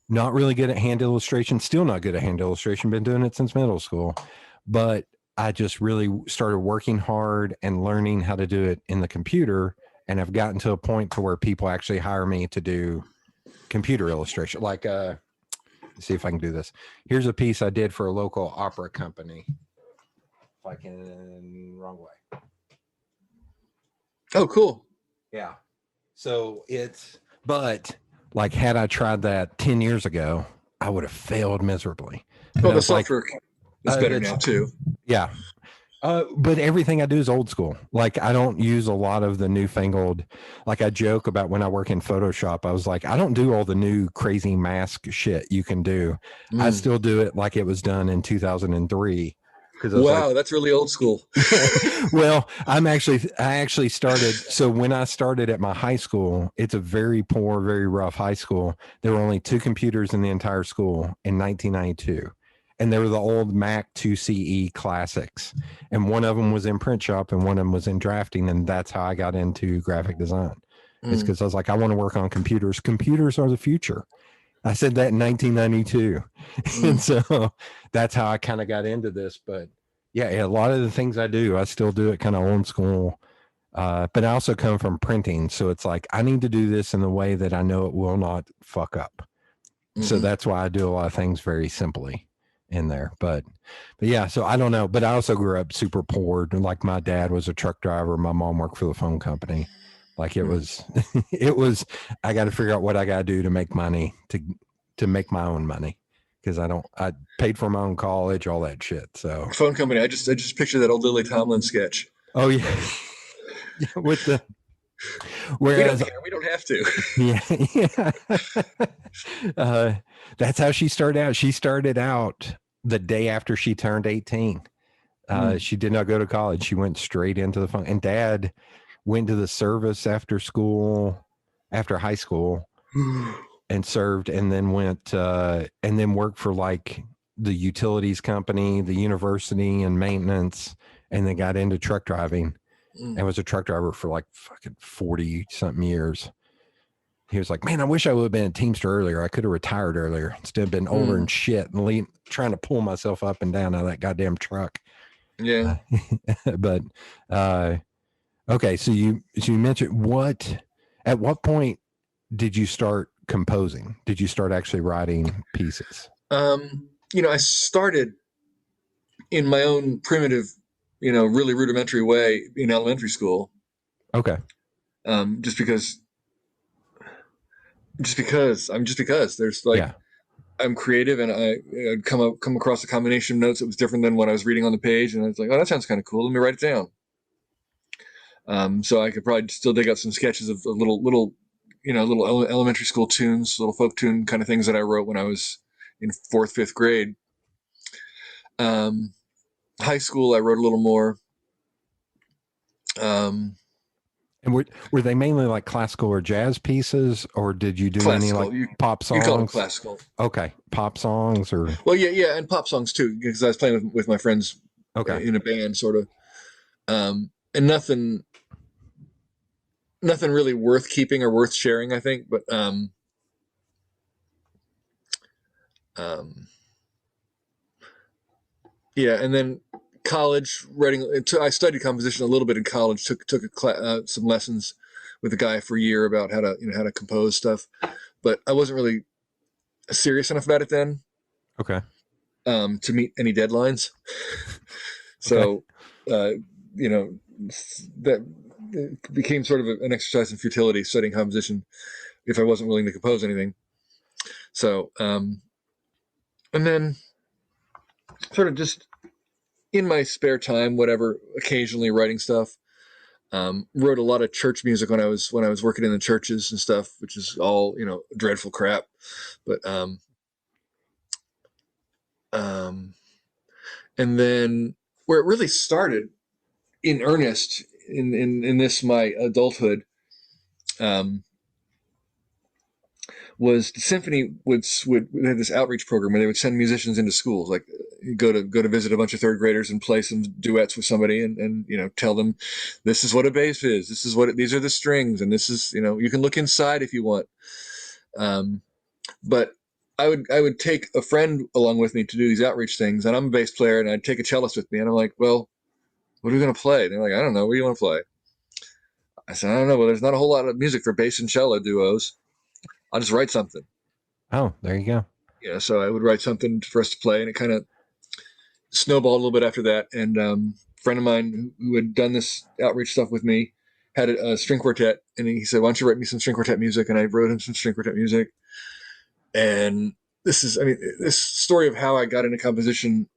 Speaker 2: not really good at hand illustration. Still not good at hand illustration. Been doing it since middle school, but I just really started working hard and learning how to do it in the computer. And I've gotten to a point to where people actually hire me to do computer illustration. Like, let's see if I can do this. Here's a piece I did for a local opera company. If I can, wrong way.
Speaker 3: Oh, cool.
Speaker 2: Yeah. So but like, had I tried that 10 years ago, I would have failed miserably.
Speaker 3: Well, the software is better now too.
Speaker 2: Yeah. But everything I do is old school. Like I don't use a lot of the newfangled, like I joke about when I work in Photoshop, I was like, I don't do all the new crazy mask shit you can do. I still do it like it was done in 2003.
Speaker 3: Wow, that's really old school.
Speaker 2: Well, I actually started. So when I started at my high school, it's a very poor, very rough high school. There were only 2 computers in the entire school in 1992. And they were the old Mac 2CE classics. And one of them was in print shop and one of them was in drafting. And that's how I got into graphic design. It's because I was like, I want to work on computers. Computers are the future. I said that in 1992. And so that's how I kind of got into this. But yeah, a lot of the things I do, I still do it kind of old school. But I also come from printing. So it's like, I need to do this in the way that I know it will not fuck up. So that's why I do a lot of things very simply in there. But yeah, so I don't know. But I also grew up super poor. Like my dad was a truck driver. My mom worked for the phone company. Like it was, it was, I got to figure out what I got to do to make money, to make my own money. Cause I paid for my own college, all that shit. So
Speaker 3: Phone company. I just picture that old Lily Tomlin sketch.
Speaker 2: oh yeah. With the,
Speaker 3: We don't
Speaker 2: whereas,
Speaker 3: care. We don't have to.
Speaker 2: yeah. That's how she started out. She started out the day after she turned 18. She did not go to college. She went straight into the phone. And Dad went to the service after high school, and served, and then went and then worked for like the utilities company, the university, and maintenance, and then got into truck driving. And was a truck driver for like fucking 40 something years. He was like, man, I wish I would have been a Teamster earlier. I could have retired earlier instead of been older and shit and trying to pull myself up and down out of that goddamn truck.
Speaker 3: Yeah.
Speaker 2: But okay, so you mentioned at what point did you start composing? Did you start actually writing pieces?
Speaker 3: I started in my own primitive, really rudimentary way in elementary school.
Speaker 2: Okay.
Speaker 3: Just because there's like,
Speaker 2: yeah.
Speaker 3: I'm creative, and I'd come across a combination of notes that was different than what I was reading on the page, and I was like, oh, that sounds kind of cool. Let me write it down. So I could probably still dig out some sketches of little elementary school tunes, little folk tune kind of things that I wrote when I was in 4th, 5th grade. High school, I wrote a little more.
Speaker 2: And were they mainly like classical or jazz pieces, or did you do
Speaker 3: classical.
Speaker 2: any like pop songs?
Speaker 3: You call them classical.
Speaker 2: Okay, pop songs or.
Speaker 3: Well, yeah, and pop songs too, because I was playing with my friends.
Speaker 2: Okay.
Speaker 3: In a band, sort of, and nothing really worth keeping or worth sharing, I think. But yeah, and then college writing. I studied composition a little bit in college. Took some lessons with a guy for a year about how to compose stuff, but I wasn't really serious enough about it then.
Speaker 2: Okay.
Speaker 3: To meet any deadlines. So, that it became sort of an exercise in futility studying composition if I wasn't willing to compose anything. So, and then sort of just in my spare time, whatever, occasionally writing stuff. Wrote a lot of church music when I was working in the churches and stuff, which is all, dreadful crap. But, and then where it really started in earnest in this, my adulthood, was the symphony would have this outreach program where they would send musicians into schools, like go to visit a bunch of 3rd graders and play some duets with somebody and tell them, this is what a bass is, this is these are the strings, and this is, you can look inside if you want. But I would take a friend along with me to do these outreach things, and I'm a bass player, and I'd take a cellist with me, and I'm like, well, what are we going to play? And they're like, I don't know. What do you want to play? I said, I don't know. Well, there's not a whole lot of music for bass and cello duos. I'll just write something.
Speaker 2: Oh, there you go.
Speaker 3: Yeah, so I would write something for us to play, and it kind of snowballed a little bit after that. And a friend of mine who had done this outreach stuff with me had a string quartet, and he said, why don't you write me some string quartet music? And I wrote him some string quartet music. And this story of how I got into composition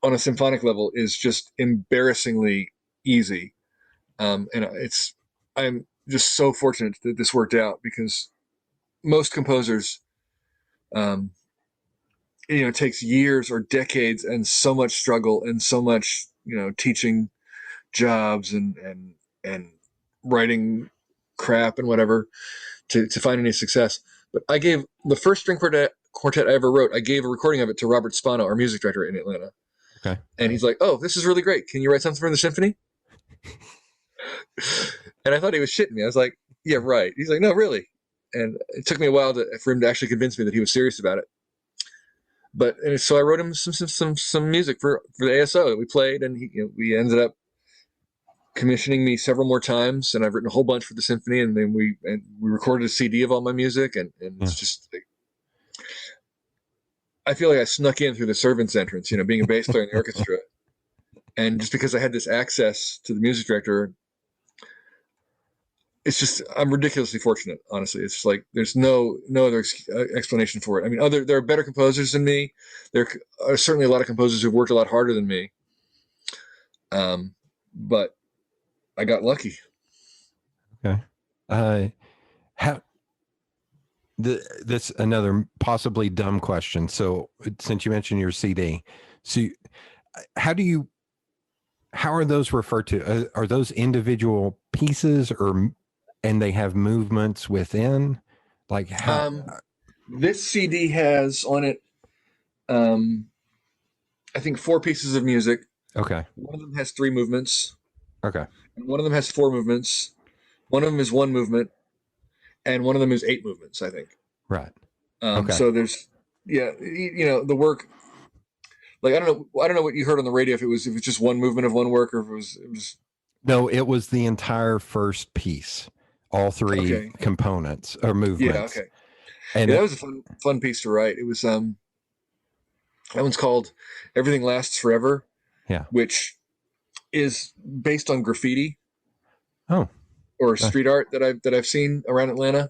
Speaker 3: on a symphonic level is just embarrassingly easy. And I'm just so fortunate that this worked out, because most composers, it takes years or decades and so much struggle and so much, teaching jobs and writing crap and whatever to find any success. But I gave the first string quartet I ever wrote, I gave a recording of it to Robert Spano, our music director in Atlanta.
Speaker 2: Okay.
Speaker 3: And he's like, oh, this is really great. Can you write something for the symphony? And I thought he was shitting me. I was like, yeah, right. He's like, no, really. And it took me a while for him to actually convince me that he was serious about it. And so I wrote him some music for the ASO that we played, and we ended up commissioning me several more times, and I've written a whole bunch for the symphony, and then we recorded a CD of all my music, and it's just like, I feel like I snuck in through the servants' entrance, being a bass player in the orchestra, and just because I had this access to the music director, it's just I'm ridiculously fortunate. Honestly, it's like there's no other explanation for it. I mean, there are better composers than me. There are certainly a lot of composers who've worked a lot harder than me. But I got lucky.
Speaker 2: Okay. How this another possibly dumb question. So since you mentioned your CD, so how are those referred to? Are those individual pieces and they have movements within? Like how?
Speaker 3: This CD has on it, I think 4 pieces of music.
Speaker 2: Okay.
Speaker 3: One of them has 3 movements.
Speaker 2: Okay.
Speaker 3: And one of them has 4 movements. One of them is 1 movement, and one of them is 8 movements, I think.
Speaker 2: Right. Okay.
Speaker 3: So there's, yeah, the work. Like I don't know what you heard on the radio if it was just 1 movement of one work or if it was.
Speaker 2: No, it was the entire first piece, all 3 components or movements.
Speaker 3: Yeah, okay.
Speaker 2: And
Speaker 3: that was a fun piece to write. It was that one's called "Everything Lasts Forever."
Speaker 2: Yeah,
Speaker 3: which is based on graffiti.
Speaker 2: Oh,
Speaker 3: or street art that I've seen around Atlanta.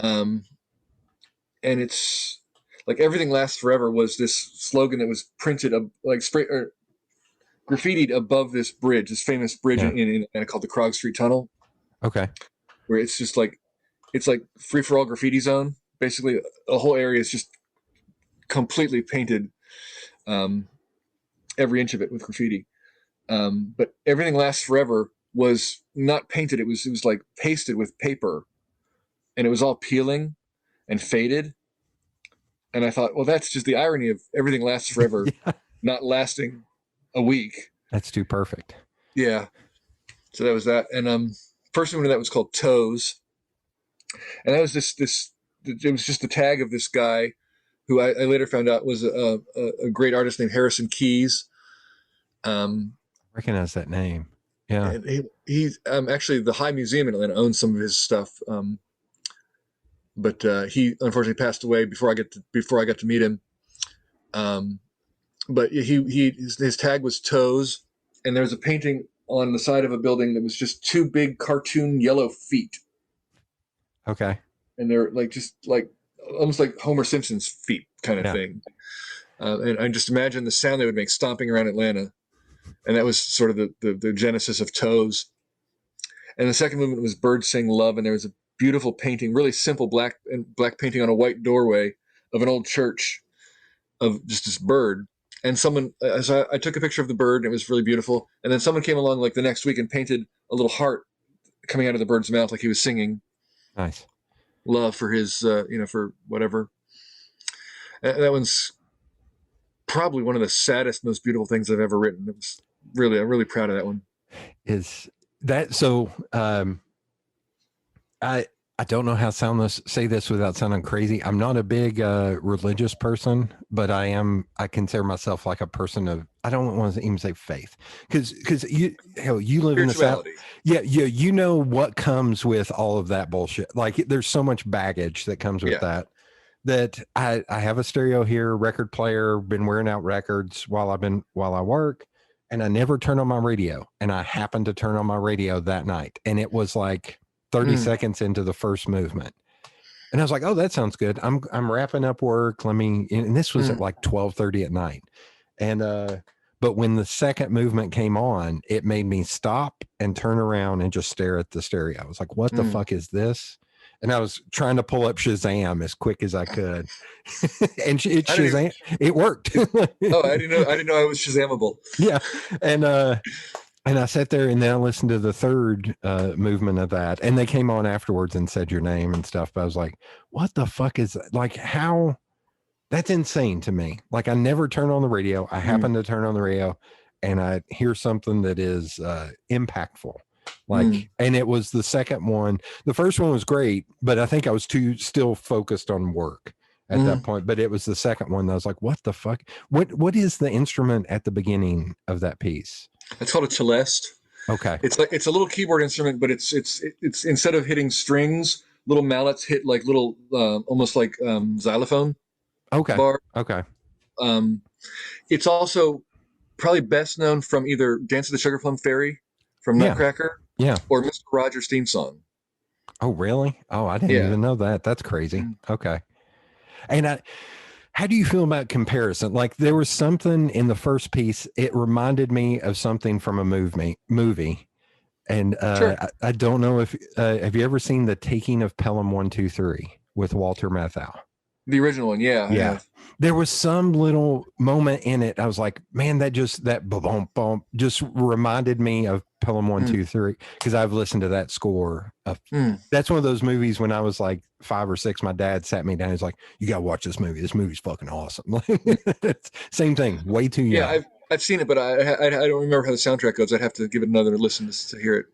Speaker 3: And it's like "Everything Lasts Forever" was this slogan that was printed like spray or graffitied above this bridge, this famous bridge in Atlanta called the Krog Street Tunnel.
Speaker 2: Okay.
Speaker 3: Where it's just like free for all graffiti zone. Basically, the whole area is just completely painted, every inch of it with graffiti. But "Everything Lasts Forever" was not painted. It was like pasted with paper, and it was all peeling and faded. And I thought, well, that's just the irony of "Everything Lasts Forever" not lasting a week.
Speaker 2: That's too perfect.
Speaker 3: Yeah. So that was that. And first one that was called "Toes," and that was it was just the tag of this guy who I later found out was a great artist named Harrison Keyes.
Speaker 2: Recognize that name. Yeah.
Speaker 3: And he's actually the High Museum in Atlanta owns some of his stuff. But he unfortunately passed away before I got to meet him. But his tag was "Toes," and there's a painting on the side of a building that was just 2 big cartoon yellow feet.
Speaker 2: Okay.
Speaker 3: And they're almost like Homer Simpson's feet kind of thing. And I just imagine the sound they would make stomping around Atlanta. And that was sort of the genesis of "Toes." And the second movement was "Birds Sing Love," and there was a beautiful painting, really simple black painting on a white doorway of an old church of just this bird. And I took a picture of the bird, and it was really beautiful. And then someone came along like the next week and painted a little heart coming out of the bird's mouth, like he was singing.
Speaker 2: Nice.
Speaker 3: Love for his, for whatever. And that one's probably one of the saddest, most beautiful things I've ever written. It was I'm really proud of that one.
Speaker 2: Is that so? I don't know how to say this without sounding crazy. I'm not a big religious person, but I consider myself like a person of, I don't want to even say faith, because you live in the South. Yeah, you know what comes with all of that bullshit. Like there's so much baggage that comes with that I have a stereo here, record player, been wearing out records while I work, and I never turn on my radio. And I happened to turn on my radio that night, and it was like 30 seconds into the first movement. And I was like, oh, that sounds good. I'm wrapping up work. And this was at like 12:30 at night. And, but when the second movement came on, it made me stop and turn around and just stare at the stereo. I was like, what the fuck is this? And I was trying to pull up Shazam as quick as I could. And it worked.
Speaker 3: Oh, I didn't know I was Shazamable.
Speaker 2: Yeah. And I sat there and then I listened to the third movement of that, and they came on afterwards and said your name and stuff. But I was like, what the fuck is that? Like, how? That's insane to me. Like, I never turn on the radio. I happen to turn on the radio and I hear something that is impactful. Like, and it was the second one. The first one was great, but I think I was still focused on work at that point. But it was the second one that I was like, what the fuck? What is the instrument at the beginning of that piece?
Speaker 3: It's called a celeste.
Speaker 2: Okay.
Speaker 3: It's a little keyboard instrument, but it's instead of hitting strings, little mallets hit like little almost like xylophone.
Speaker 2: Okay.
Speaker 3: Bar.
Speaker 2: Okay.
Speaker 3: It's also probably best known from either "Dance of the Sugar Plum Fairy" from Nutcracker, or Mr. Rogers' theme song.
Speaker 2: Oh, really? Oh, I didn't
Speaker 3: Yeah.
Speaker 2: even know that. That's crazy.
Speaker 3: Mm.
Speaker 2: Okay. And how do you feel about comparison? Like there was something in the first piece. It reminded me of something from a movie. And
Speaker 3: Sure.
Speaker 2: I don't know if have you ever seen The Taking of Pelham 123 with Walter Matthau?
Speaker 3: The original one. Yeah, I
Speaker 2: Yeah.
Speaker 3: have.
Speaker 2: There was some little moment in it. I was like, man, that boom, boom just reminded me of Pelham
Speaker 3: Mm.
Speaker 2: 123 because I've listened to that score.
Speaker 3: Mm.
Speaker 2: That's one of those movies when I was like 5 or 6, my dad sat me down. He's like, you got to watch this movie. This movie's fucking awesome.
Speaker 3: Mm.
Speaker 2: Same thing. Way too
Speaker 3: Yeah,
Speaker 2: young.
Speaker 3: I've seen it, but I don't remember how the soundtrack goes. I'd have to give it another listen to hear it.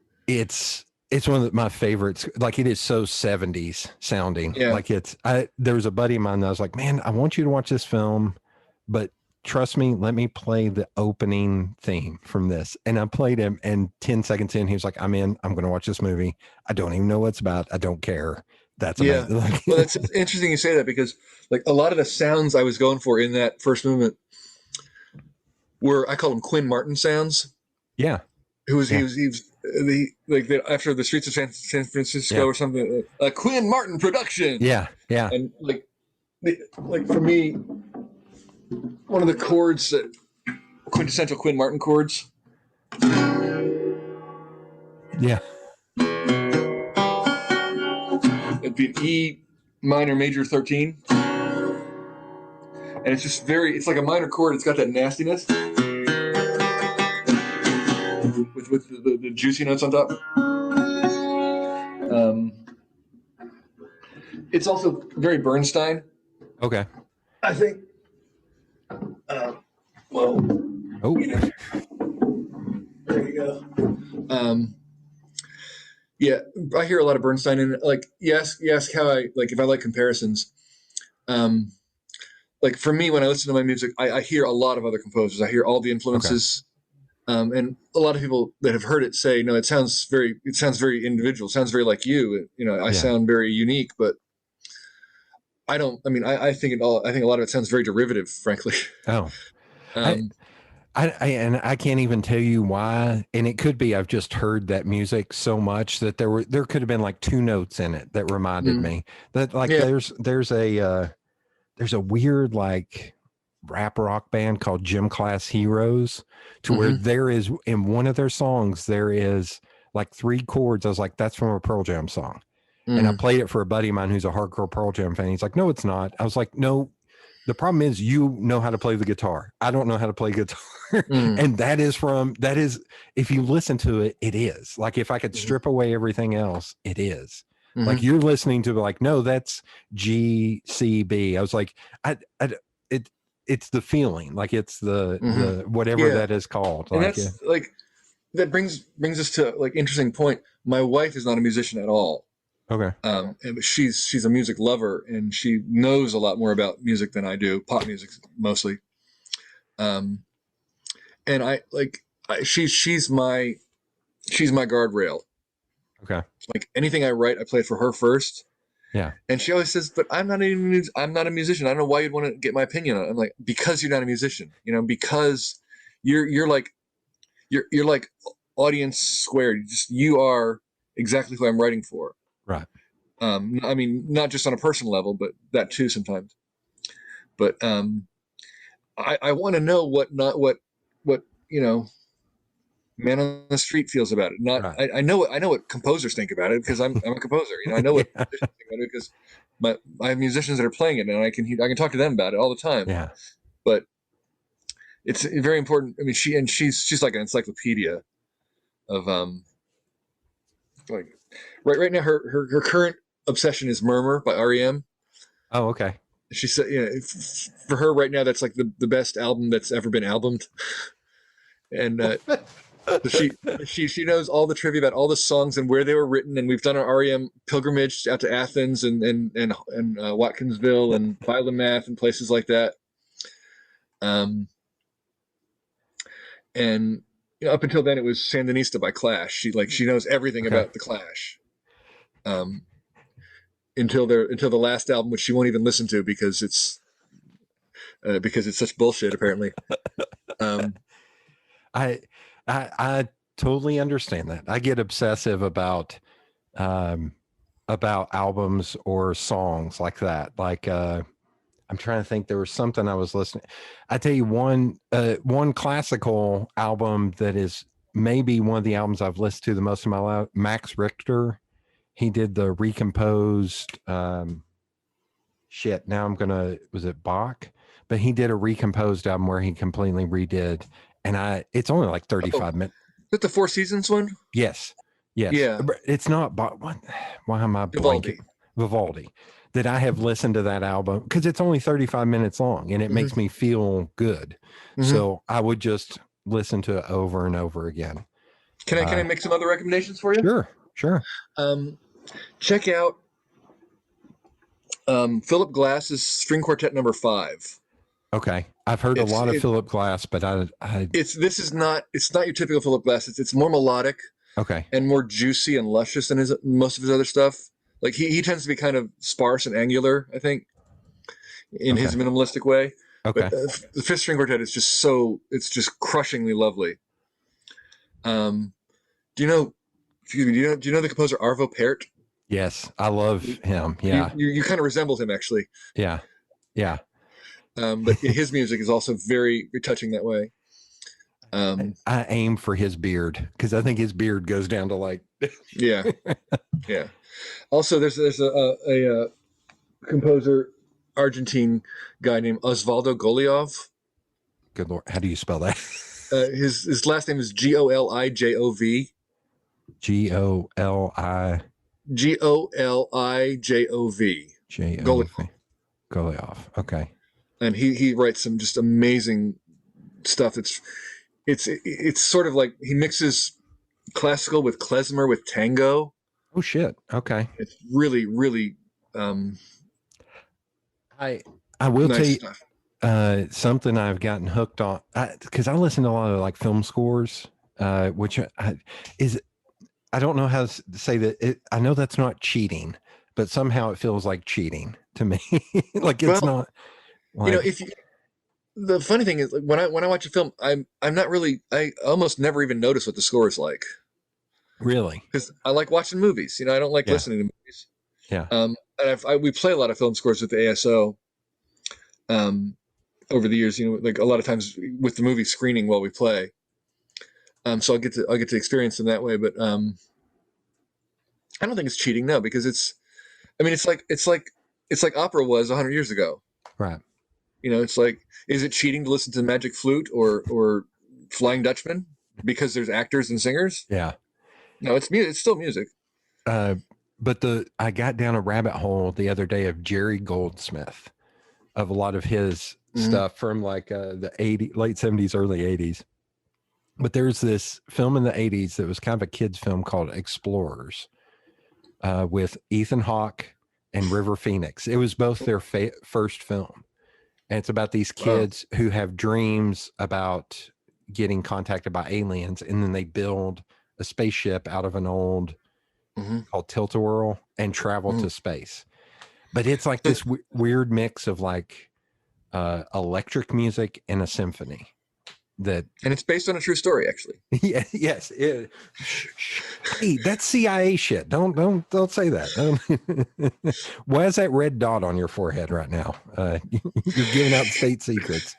Speaker 2: It's one of my favorites. Like it is so 70s sounding.
Speaker 3: Yeah.
Speaker 2: Like there was a buddy of mine that was like, man, I want you to watch this film, but trust me, let me play the opening theme from this. And I played him, and 10 seconds in, he was like, I'm in, I'm going to watch this movie. I don't even know what it's about. I don't care. That's
Speaker 3: Yeah.
Speaker 2: amazing. Like,
Speaker 3: Well, that's interesting you say that because like a lot of the sounds I was going for in that first movement were I call them Quinn Martin sounds.
Speaker 2: yeah,
Speaker 3: He was the like the, after the Streets of San Francisco
Speaker 2: yeah,
Speaker 3: or something, a Quinn Martin production,
Speaker 2: yeah, yeah,
Speaker 3: and like for me, one of the chords that quintessential Quinn Martin chords.
Speaker 2: yeah.
Speaker 3: It'd be an E minor major 13, and it's just it's like a minor chord. It's got that nastiness with the juicy notes on top. It's also very Bernstein,
Speaker 2: Okay.
Speaker 3: I think. Well,
Speaker 2: Oh,
Speaker 3: there you go. Yeah, I hear a lot of Bernstein in it. Like, you ask how I like if I like comparisons. Um, like for me, when I listen to my music, I hear a lot of other composers. I hear all the
Speaker 2: okay.
Speaker 3: influences, and a lot of people that have heard it say, "No, it sounds very individual. It sounds very like you. You know, I
Speaker 2: Yeah.
Speaker 3: sound very unique." But I don't. I mean, I think it all. I think a lot of it sounds very derivative, frankly.
Speaker 2: Oh, I,
Speaker 3: Um,
Speaker 2: and I can't even tell you why. And it could be I've just heard that music so much that there could have been like 2 notes in it that reminded
Speaker 3: mm,
Speaker 2: me that like
Speaker 3: yeah.
Speaker 2: there's a weird like rap rock band called Gym Class Heroes to where
Speaker 3: Mm-hmm.
Speaker 2: there is in one of their songs there is like 3 chords. I was like, that's from a Pearl Jam song. And I
Speaker 3: Mm,
Speaker 2: played it for a buddy of mine who's a hardcore Pearl Jam fan. He's like, no, it's not. I was like, no, the problem is you know how to play the guitar. I don't know how to play guitar.
Speaker 3: mm,
Speaker 2: And that is, if you listen to it, it is. Like if I could
Speaker 3: mm,
Speaker 2: strip away everything else, it is. Like
Speaker 3: mm,
Speaker 2: you're listening to like, no, that's G, C, B. I was like, it, it's the feeling. Like it's
Speaker 3: mm.
Speaker 2: the, whatever
Speaker 3: Yeah,
Speaker 2: that is called.
Speaker 3: and
Speaker 2: Like, yeah.
Speaker 3: that's like that brings us to like interesting point. My wife is not a musician at all.
Speaker 2: Okay.
Speaker 3: But she's a music lover and she knows a lot more about music than I do, pop music mostly. Um, and she's my guardrail.
Speaker 2: Okay.
Speaker 3: Like anything I write, I play it for her first.
Speaker 2: Yeah.
Speaker 3: And she always says, "But I'm not a musician. I don't know why you'd want to get my opinion on it." I'm like, because you're not a musician, because you're like you're like audience squared. You are exactly who I'm writing for.
Speaker 2: Right.
Speaker 3: I mean, not just on a personal level, but that too sometimes. But I want to know what man on the street feels about it. Not
Speaker 2: Right.
Speaker 3: I know what composers think about it because I'm a composer. I know what
Speaker 2: Yeah.
Speaker 3: musicians think about it because I have musicians that are playing it and I can talk to them about it all the time.
Speaker 2: Yeah.
Speaker 3: But it's very important. I mean, she's like an encyclopedia of like right now her current obsession is Murmur by REM.
Speaker 2: Oh, okay.
Speaker 3: She said, for her right now, that's like the best album that's ever been albumed. And she knows all the trivia about all the songs and where they were written. And we've done an REM pilgrimage out to Athens and Watkinsville and Philomath and places like that. And up until then, it was Sandinista by Clash. She knows everything
Speaker 2: Okay.
Speaker 3: about the Clash. Until the last album, which she won't even listen to because it's such bullshit apparently.
Speaker 2: I, I totally understand that. I get obsessive about about albums or songs like that. Like, I'm trying to think. There was something I was listening. I tell you one classical album that is maybe one of the albums I've listened to the most in my life. Max Richter. He did the recomposed. Shit. Now was it Bach? But he did a recomposed album where he completely redid, and it's only like 35 minutes.
Speaker 3: Is that the Four Seasons one?
Speaker 2: Yes.
Speaker 3: Yeah.
Speaker 2: It's not Bach. Why am I blanking? Vivaldi. That I have listened to that album because it's only 35 minutes long and it makes me feel good. So I would just listen to it over and over again.
Speaker 3: Can I make some other recommendations for you?
Speaker 2: Sure.
Speaker 3: Check out Philip Glass's String Quartet No. 5.
Speaker 2: Okay. I've heard a lot of Philip Glass, but
Speaker 3: it's not your typical Philip Glass. It's more melodic.
Speaker 2: Okay.
Speaker 3: And more juicy and luscious than most of his other stuff. Like he tends to be kind of sparse and angular, I think, in his minimalistic way.
Speaker 2: Okay.
Speaker 3: But the Fifth String Quartet is it's just crushingly lovely. Do you know the composer Arvo Pärt?
Speaker 2: Yes, I love him. Yeah.
Speaker 3: You kind of resemble him, actually.
Speaker 2: Yeah.
Speaker 3: But his music is also very, very touching that way.
Speaker 2: I aim for his beard because I think his beard goes down to like.
Speaker 3: Yeah. Also, there's a composer, Argentine guy named Osvaldo Goliov.
Speaker 2: Good Lord, how do you spell that?
Speaker 3: His last name is Golijov. Golijov.
Speaker 2: Goliov. Okay.
Speaker 3: And he writes some just amazing stuff. It's sort of like he mixes classical with klezmer with tango.
Speaker 2: Oh shit. Okay.
Speaker 3: It's really, really
Speaker 2: I will
Speaker 3: nice
Speaker 2: tell you
Speaker 3: stuff.
Speaker 2: Something I've gotten hooked on because I listen to a lot of like film scores, which I don't know how to say that. I know that's not cheating, but somehow it feels like cheating to me. Like it's not. Like,
Speaker 3: the funny thing is, like, when I watch a film, I'm not really. I almost never even notice what the score is like.
Speaker 2: Really?
Speaker 3: Because I like watching movies. I don't like listening to movies.
Speaker 2: Yeah.
Speaker 3: And we play a lot of film scores with the ASO. Over the years, like a lot of times with the movie screening while we play. So I'll get to experience them that way. But I don't think it's cheating, no, because it's like opera was 100 years ago.
Speaker 2: Right.
Speaker 3: It's like, is it cheating to listen to Magic Flute or Flying Dutchman because there's actors and singers?
Speaker 2: Yeah.
Speaker 3: No, it's music. It's still music.
Speaker 2: But I got down a rabbit hole the other day of Jerry Goldsmith, of a lot of his stuff from like the late 70s, early 80s. But there's this film in the 80s that was kind of a kid's film called Explorers, with Ethan Hawke and River Phoenix. It was both their first film. And it's about these kids who have dreams about getting contacted by aliens, and then they build a spaceship out of an old called Tilt-A-Whirl and travel to space. But it's like this weird mix of like electric music and a symphony. And
Speaker 3: it's based on a true story, actually.
Speaker 2: Yeah, yes. Hey, that's CIA shit. Don't say that. Why is that red dot on your forehead right now? You're giving out state secrets.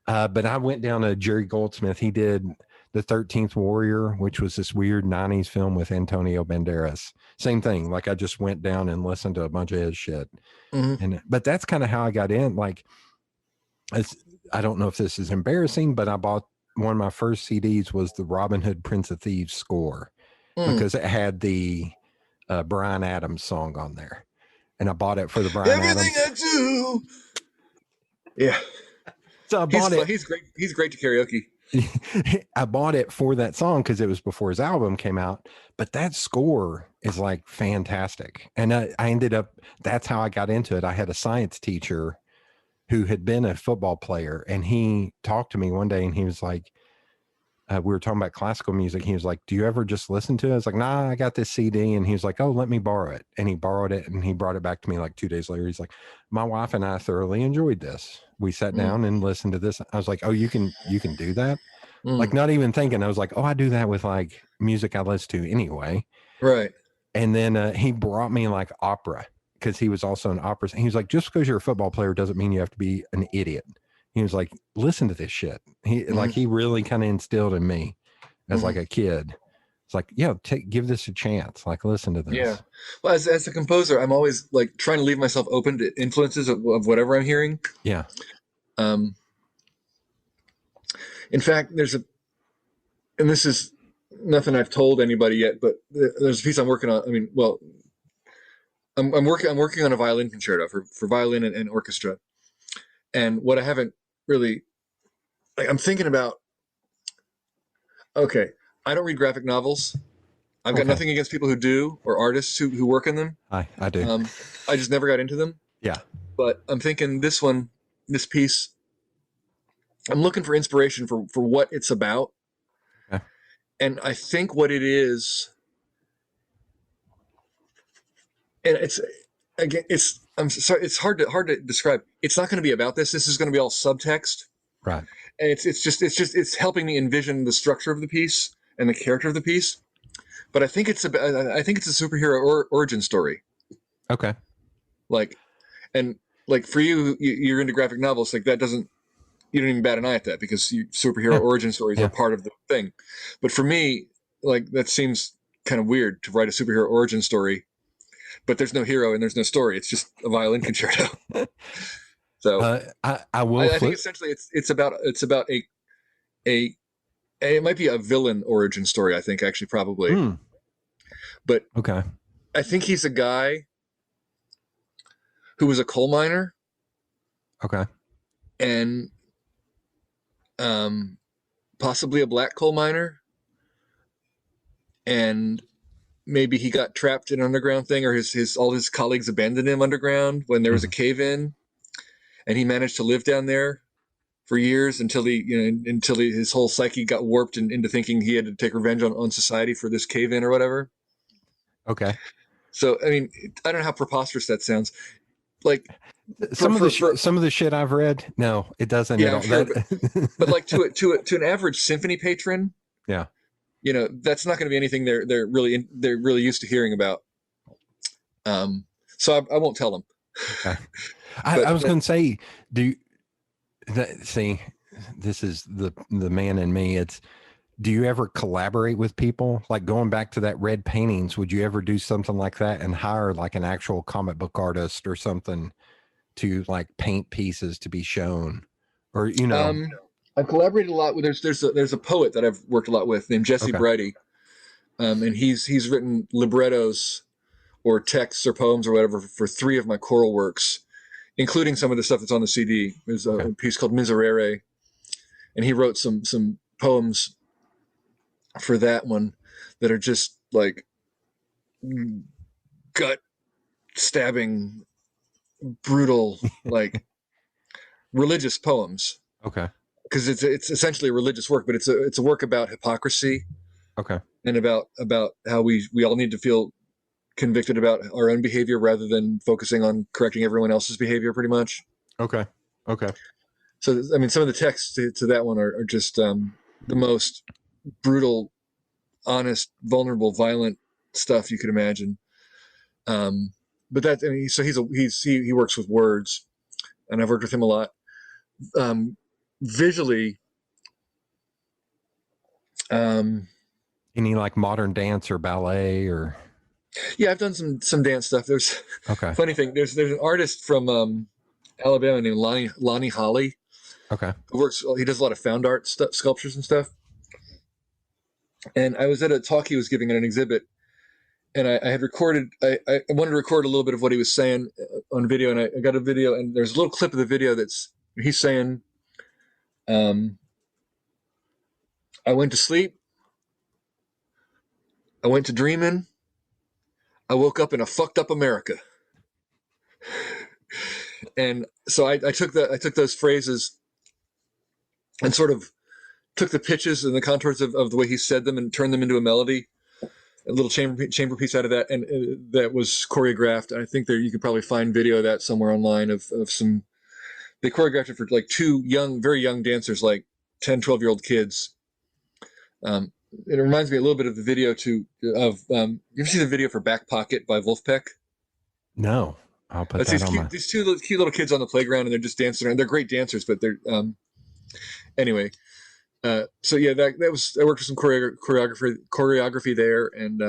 Speaker 2: But I went down to Jerry Goldsmith. He did The 13th Warrior, which was this weird 90s film with Antonio Banderas. Same thing. Like I just went down and listened to a bunch of his shit. But that's kind of how I got in. Like, I don't know if this is embarrassing, but I bought one of my first CDs was the Robin Hood Prince of Thieves score because it had the Bryan Adams song on there. And I bought it for the Bryan Adams.
Speaker 3: Everything I do. Yeah.
Speaker 2: So I bought it.
Speaker 3: He's great. He's great to karaoke.
Speaker 2: I bought it for that song because it was before his album came out. But that score is like fantastic. And I ended up, that's how I got into it. I had a science teacher who had been a football player, and he talked to me one day and he was like, we were talking about classical music. He was like, do you ever just listen to it? I was like, nah, I got this CD. And he was like, oh, let me borrow it. And he borrowed it and he brought it back to me like 2 days later. He's like, my wife and I thoroughly enjoyed this. We sat down and listened to this. I was like, oh, you can do that? Like not even thinking. I was like, oh, I do that with like music I listen to anyway.
Speaker 3: Right.
Speaker 2: And then he brought me like opera because he was also an opera. He was like, just because you're a football player doesn't mean you have to be an idiot. He was like, listen to this shit. He really kind of instilled in me as like a kid. It's like, yeah, give this a chance. Like, listen to this.
Speaker 3: Yeah. Well, as a composer, I'm always like trying to leave myself open to influences of whatever I'm hearing.
Speaker 2: Yeah.
Speaker 3: In fact, and this is nothing I've told anybody yet, but there's a piece I'm working on. I mean, well, I'm working on a violin concerto for violin and orchestra. And what I haven't really, like, I'm thinking about, okay, I don't read graphic novels. I've got nothing against people who do, or artists who work in them.
Speaker 2: I do.
Speaker 3: I just never got into them.
Speaker 2: Yeah.
Speaker 3: But I'm thinking this piece, I'm looking for inspiration for what it's about.
Speaker 2: Okay.
Speaker 3: And I think what it is, and I'm sorry, it's hard to describe. It's not going to be about this. This is going to be all subtext.
Speaker 2: Right.
Speaker 3: And it's helping me envision the structure of the piece and the character of the piece. But I think it's a superhero origin story.
Speaker 2: Okay.
Speaker 3: Like for you're into graphic novels, like that doesn't, you don't even bat an eye at that because superhero origin stories are part of the thing. But for me, like that seems kind of weird to write a superhero origin story, but there's no hero and there's no story. It's just a violin concerto. So
Speaker 2: I will.
Speaker 3: I think essentially it's about a it might be a villain origin story. I think actually probably, but
Speaker 2: okay.
Speaker 3: I think he's a guy who was a coal miner.
Speaker 2: Okay.
Speaker 3: And possibly a black coal miner. And maybe he got trapped in an underground thing, or all his colleagues abandoned him underground when there was a cave in, and he managed to live down there for years until his whole psyche got warped into thinking he had to take revenge on society for this cave in or whatever.
Speaker 2: Okay.
Speaker 3: So I mean, I don't know how preposterous that sounds. Like
Speaker 2: some of the shit I've read, no, it doesn't.
Speaker 3: Yeah, sure, but like to an average symphony patron,
Speaker 2: yeah,
Speaker 3: that's not going to be anything they're really used to hearing about. So I won't tell them.
Speaker 2: Okay. I was going to say, see, this is the man in me. Do you ever collaborate with people? Like going back to that red paintings, would you ever do something like that and hire like an actual comic book artist or something to like paint pieces to be shown? Or
Speaker 3: I've collaborated a lot with there's a poet that I've worked a lot with named Jesse Brighty. And he's written librettos or texts or poems or whatever for 3 of my choral works, including some of the stuff that's on the CD. There's a piece called Miserere, and he wrote some poems for that one that are just like gut stabbing, brutal, like religious poems.
Speaker 2: Okay.
Speaker 3: Because it's essentially a religious work, but it's a work about hypocrisy.
Speaker 2: Okay.
Speaker 3: And about how we all need to feel convicted about our own behavior rather than focusing on correcting everyone else's behavior, pretty much.
Speaker 2: Okay. Okay.
Speaker 3: So, I mean, some of the texts to that one are just the most brutal, honest, vulnerable, violent stuff you could imagine. But that, I mean, so he works with words, and I've worked with him a lot. Visually,
Speaker 2: any like modern dance or ballet or?
Speaker 3: Yeah, I've done some dance stuff. There's funny thing. There's an artist from Alabama named Lonnie Holly.
Speaker 2: Okay.
Speaker 3: He does a lot of found art sculptures and stuff. And I was at a talk he was giving at an exhibit, and I had recorded. I wanted to record a little bit of what he was saying on video, and I got a video, and there's a little clip of the video that's he's saying, "I went to sleep. I went to dreaming. I woke up in a fucked up America." And so I took those phrases and sort of took the pitches and the contours of the way he said them and turned them into a melody, a little chamber piece out of that, and that was choreographed. I think you could probably find video of that somewhere online of some. They choreographed it for like 2 very young dancers, like 10, 12-year-old kids. It reminds me a little bit of the video you ever see the video for Back Pocket by Wolfpack?
Speaker 2: No, I'll put
Speaker 3: That's
Speaker 2: that on my.
Speaker 3: these cute little kids on the playground, and they're just dancing around. They're great dancers, but they're anyway. So yeah, I worked with some choreography there, and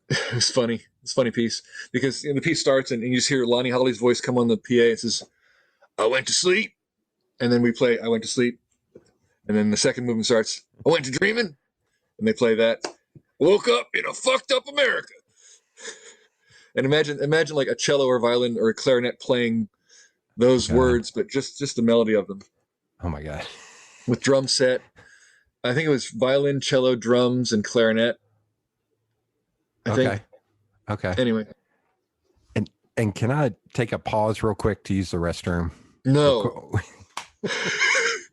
Speaker 3: it was funny. It's a funny piece because the piece starts and you just hear Lonnie Holly's voice come on the PA. It says, "I went to sleep," and then we play "I went to sleep," and then the second movement starts, "I went to dreaming," and they play that. "Woke up in a fucked up America." And imagine like a cello or violin or a clarinet playing those words, but just the melody of them.
Speaker 2: Oh my God.
Speaker 3: With drum set. I think it was violin, cello, drums, and clarinet. I think.
Speaker 2: Okay.
Speaker 3: Anyway.
Speaker 2: And can I take a pause real quick to use the restroom?
Speaker 3: No.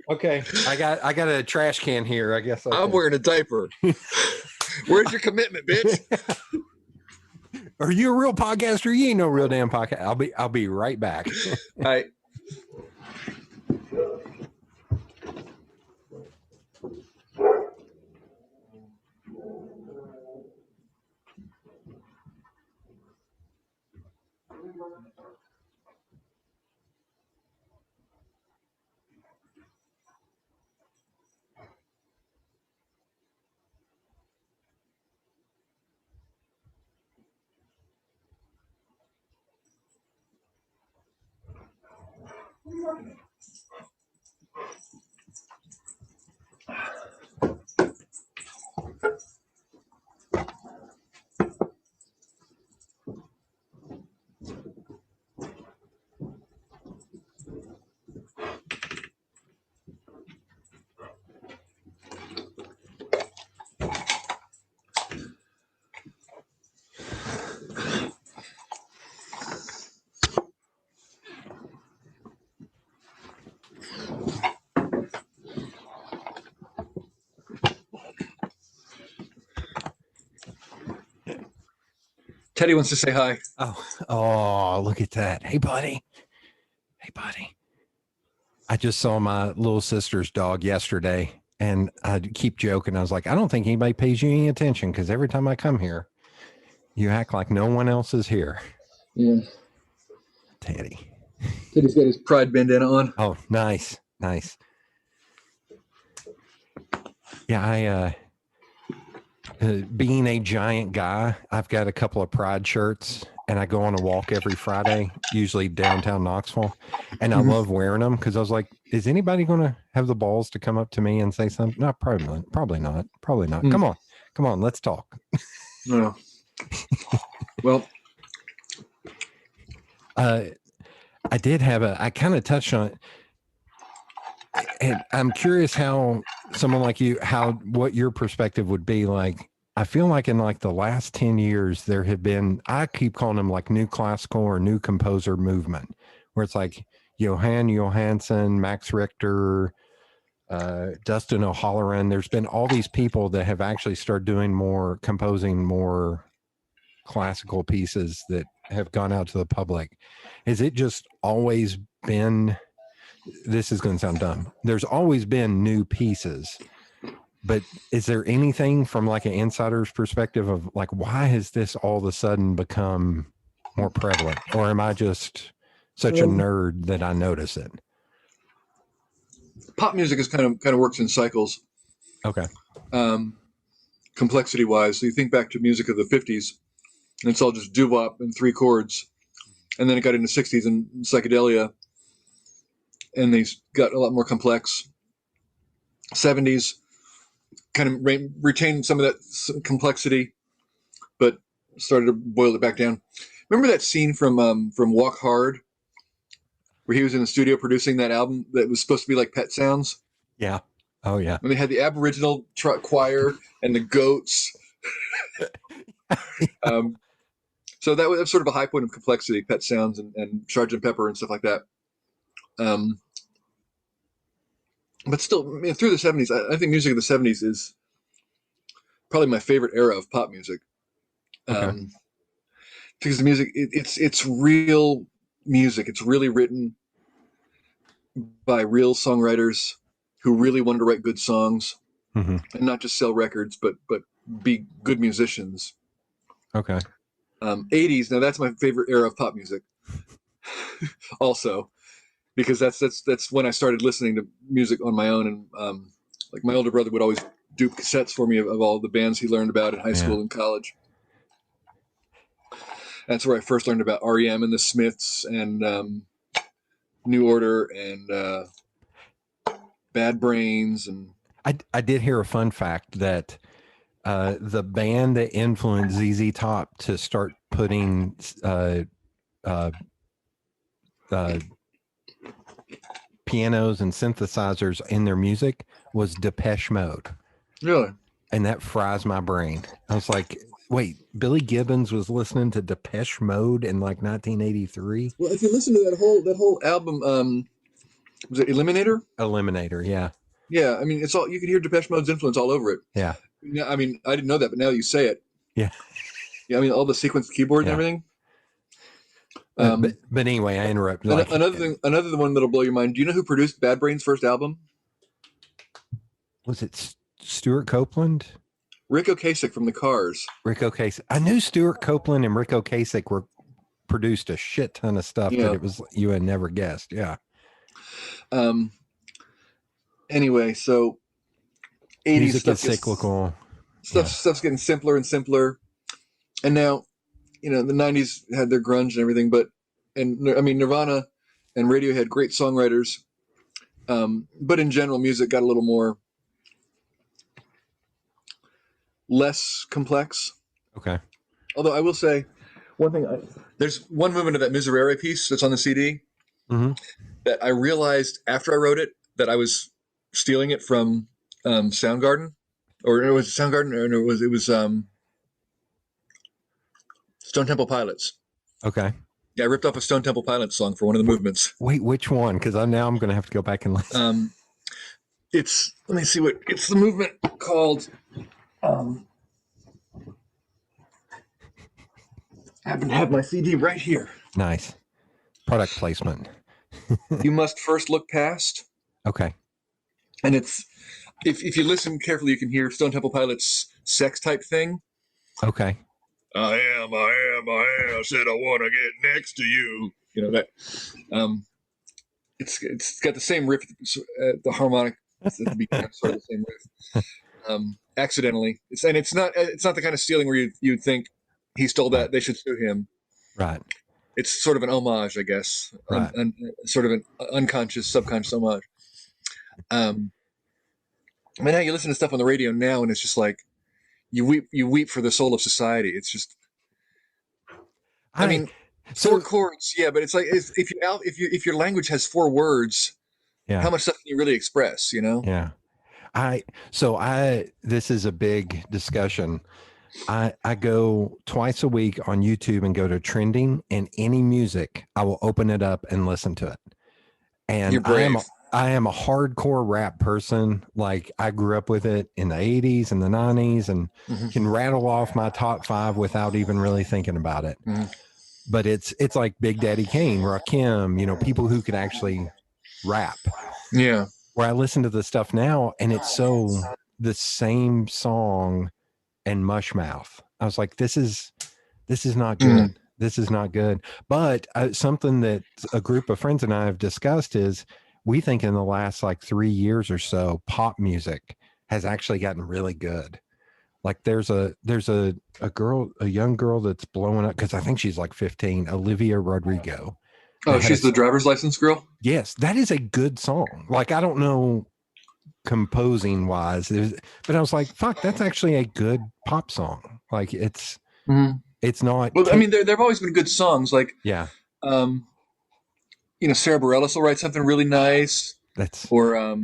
Speaker 2: Okay. I got a trash can here. I guess
Speaker 3: I'm wearing a diaper. Where's your commitment, bitch?
Speaker 2: Are you a real podcaster? You ain't no real damn podcast. I'll be right back.
Speaker 3: All right. Teddy wants to say hi.
Speaker 2: Oh, look at that. Hey, buddy. I just saw my little sister's dog yesterday, and I keep joking. I was like, I don't think anybody pays you any attention because every time I come here, you act like no one else is here.
Speaker 3: Yeah.
Speaker 2: Teddy's
Speaker 3: got his pride bandana on.
Speaker 2: Oh, nice. Yeah, being a giant guy, I've got a couple of pride shirts, and I go on a walk every Friday, usually downtown Knoxville, and I love wearing them because I was like, is anybody going to have the balls to come up to me and say something? No, probably not. Come on, let's talk.
Speaker 3: No. Well,
Speaker 2: I kind of touched on it, and I'm curious how someone like you, what your perspective would be like. I feel like in like the last 10 years, there have been, I keep calling them like new classical or new composer movement, where it's like Johann Johansson, Max Richter, Dustin O'Halloran. There's been all these people that have actually started composing more classical pieces that have gone out to the public. Has it just always been, this is going to sound dumb, there's always been new pieces, but is there anything from like an insider's perspective of like, why has this all of a sudden become more prevalent? Or am I just such a nerd that I notice it?
Speaker 3: Pop music is kind of works in cycles.
Speaker 2: Okay.
Speaker 3: Complexity wise. So you think back to music of the 50s, and it's all just doo-wop and three chords. And then it got into 60s and psychedelia, and they got a lot more complex. 70s kind of retained some of that complexity, but started to boil it back down. Remember that scene from Walk Hard, where he was in the studio producing that album that was supposed to be like Pet Sounds?
Speaker 2: Yeah. Oh yeah.
Speaker 3: And they had the Aboriginal choir and the goats. So that was sort of a high point of complexity, Pet Sounds and Sgt. Pepper and stuff like that. But still, I mean, through the 70s, I think music of the 70s is probably my favorite era of pop music.
Speaker 2: Okay.
Speaker 3: Because the music, it's real music. It's really written by real songwriters who really wanted to write good songs.
Speaker 2: Mm-hmm.
Speaker 3: and not just sell records, but be good musicians.
Speaker 2: Okay.
Speaker 3: 80s. Now that's my favorite era of pop music. Also, because that's when I started listening to music on my own, and like my older brother would always dupe cassettes for me of all the bands he learned about in high school and college. That's where I first learned about REM and the Smiths and New Order and Bad Brains. And
Speaker 2: I did hear a fun fact that the band that influenced ZZ Top to start putting pianos and synthesizers in their music was Depeche Mode.
Speaker 3: really,
Speaker 2: And that fries my brain. I was like, wait, Billy Gibbons was listening to Depeche Mode in like 1983?
Speaker 3: well, if you listen to that whole album, was it Eliminator?
Speaker 2: Eliminator, yeah.
Speaker 3: Yeah, I mean, it's all you can hear Depeche Mode's influence all over it.
Speaker 2: Yeah.
Speaker 3: I mean, I didn't know that, but now you say it.
Speaker 2: Yeah.
Speaker 3: Yeah, I mean, all the sequenced keyboard and
Speaker 2: Yeah.
Speaker 3: everything.
Speaker 2: But anyway, I interrupt.
Speaker 3: Another one that'll blow your mind. Do you know who produced Bad Brains' first album?
Speaker 2: Was it Stuart Copeland?
Speaker 3: Rick Ocasek from the Cars.
Speaker 2: Rick Ocasek. I knew Stuart Copeland and Rick Ocasek were produced a shit ton of stuff that it was you had never guessed. Yeah.
Speaker 3: Anyway, so 80s
Speaker 2: music
Speaker 3: stuff
Speaker 2: is cyclical.
Speaker 3: Stuff's getting simpler and simpler, and now, the 90s had their grunge and everything, I mean Nirvana and Radiohead had great songwriters, but in general, music got a little more less complex.
Speaker 2: Okay.
Speaker 3: Although I will say one thing, there's one movement of that Miserere piece that's on the CD that I realized after I wrote it that I was stealing it from Soundgarden, or it was Soundgarden, or it was Stone Temple Pilots.
Speaker 2: Okay.
Speaker 3: Yeah, I ripped off a Stone Temple Pilots song for one of the movements.
Speaker 2: Wait, which one? Because now I'm going to have to go back and listen.
Speaker 3: It's the movement called. I happen to have my CD right here.
Speaker 2: Nice. Product placement.
Speaker 3: You Must First Look Past.
Speaker 2: Okay.
Speaker 3: And it's if you listen carefully, you can hear Stone Temple Pilots' sex type thing.
Speaker 2: Okay.
Speaker 3: I am, said I want to get next to you. You know that. It's got the same riff, the harmonic at the beginning, sort of the same riff. Accidentally, it's not the kind of stealing where you'd think he stole that, they should sue him.
Speaker 2: Right.
Speaker 3: It's sort of an homage, I guess.
Speaker 2: Right.
Speaker 3: Sort of an unconscious, subconscious homage. I mean, now you listen to stuff on the radio now, and it's just like you weep for the soul of society. It's just, I mean, four chords, yeah, but it's like if your language has 4 words, how much stuff can you really express?
Speaker 2: Yeah. This is a big discussion. I go twice a week on YouTube and go to trending, and any music, I will open it up and listen to it. And
Speaker 3: you're brave.
Speaker 2: I am a hardcore rap person. Like, I grew up with it in the 80s and the 90s, and can rattle off my top 5 without even really thinking about it. But it's like Big Daddy Kane, Rakim, people who could actually rap.
Speaker 3: Yeah.
Speaker 2: Where I listen to the stuff now, and it's so the same song and mush mouth. I was like, this is not good. This is not good. But something that a group of friends and I have discussed is, we think in the last like 3 years or so, pop music has actually gotten really good. Like there's a young girl that's blowing up, because I think she's like 15, Olivia Rodrigo.
Speaker 3: Oh, she's the driver's license girl?
Speaker 2: Yes, that is a good song. Like, I don't know composing wise, but I was like, fuck, that's actually a good pop song. Like, it's not.
Speaker 3: Well, I mean, there have always been good songs. Like,
Speaker 2: yeah.
Speaker 3: Sarah Bareilles will write something really nice. Or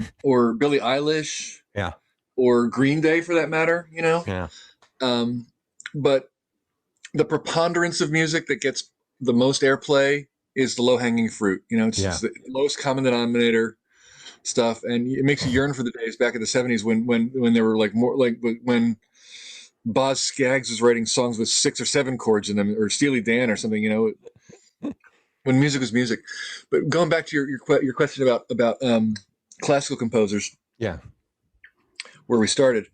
Speaker 3: Billie Eilish.
Speaker 2: Yeah.
Speaker 3: Or Green Day, for that matter.
Speaker 2: Yeah.
Speaker 3: But the preponderance of music that gets the most airplay is the low-hanging fruit. It's the lowest common denominator stuff, and it makes you yearn for the days back in the 70s when there were like more like when Boz Scaggs was writing songs with 6 or 7 chords in them, or Steely Dan or something. When music was music. But going back to your question about classical composers.
Speaker 2: Yeah.
Speaker 3: where we started.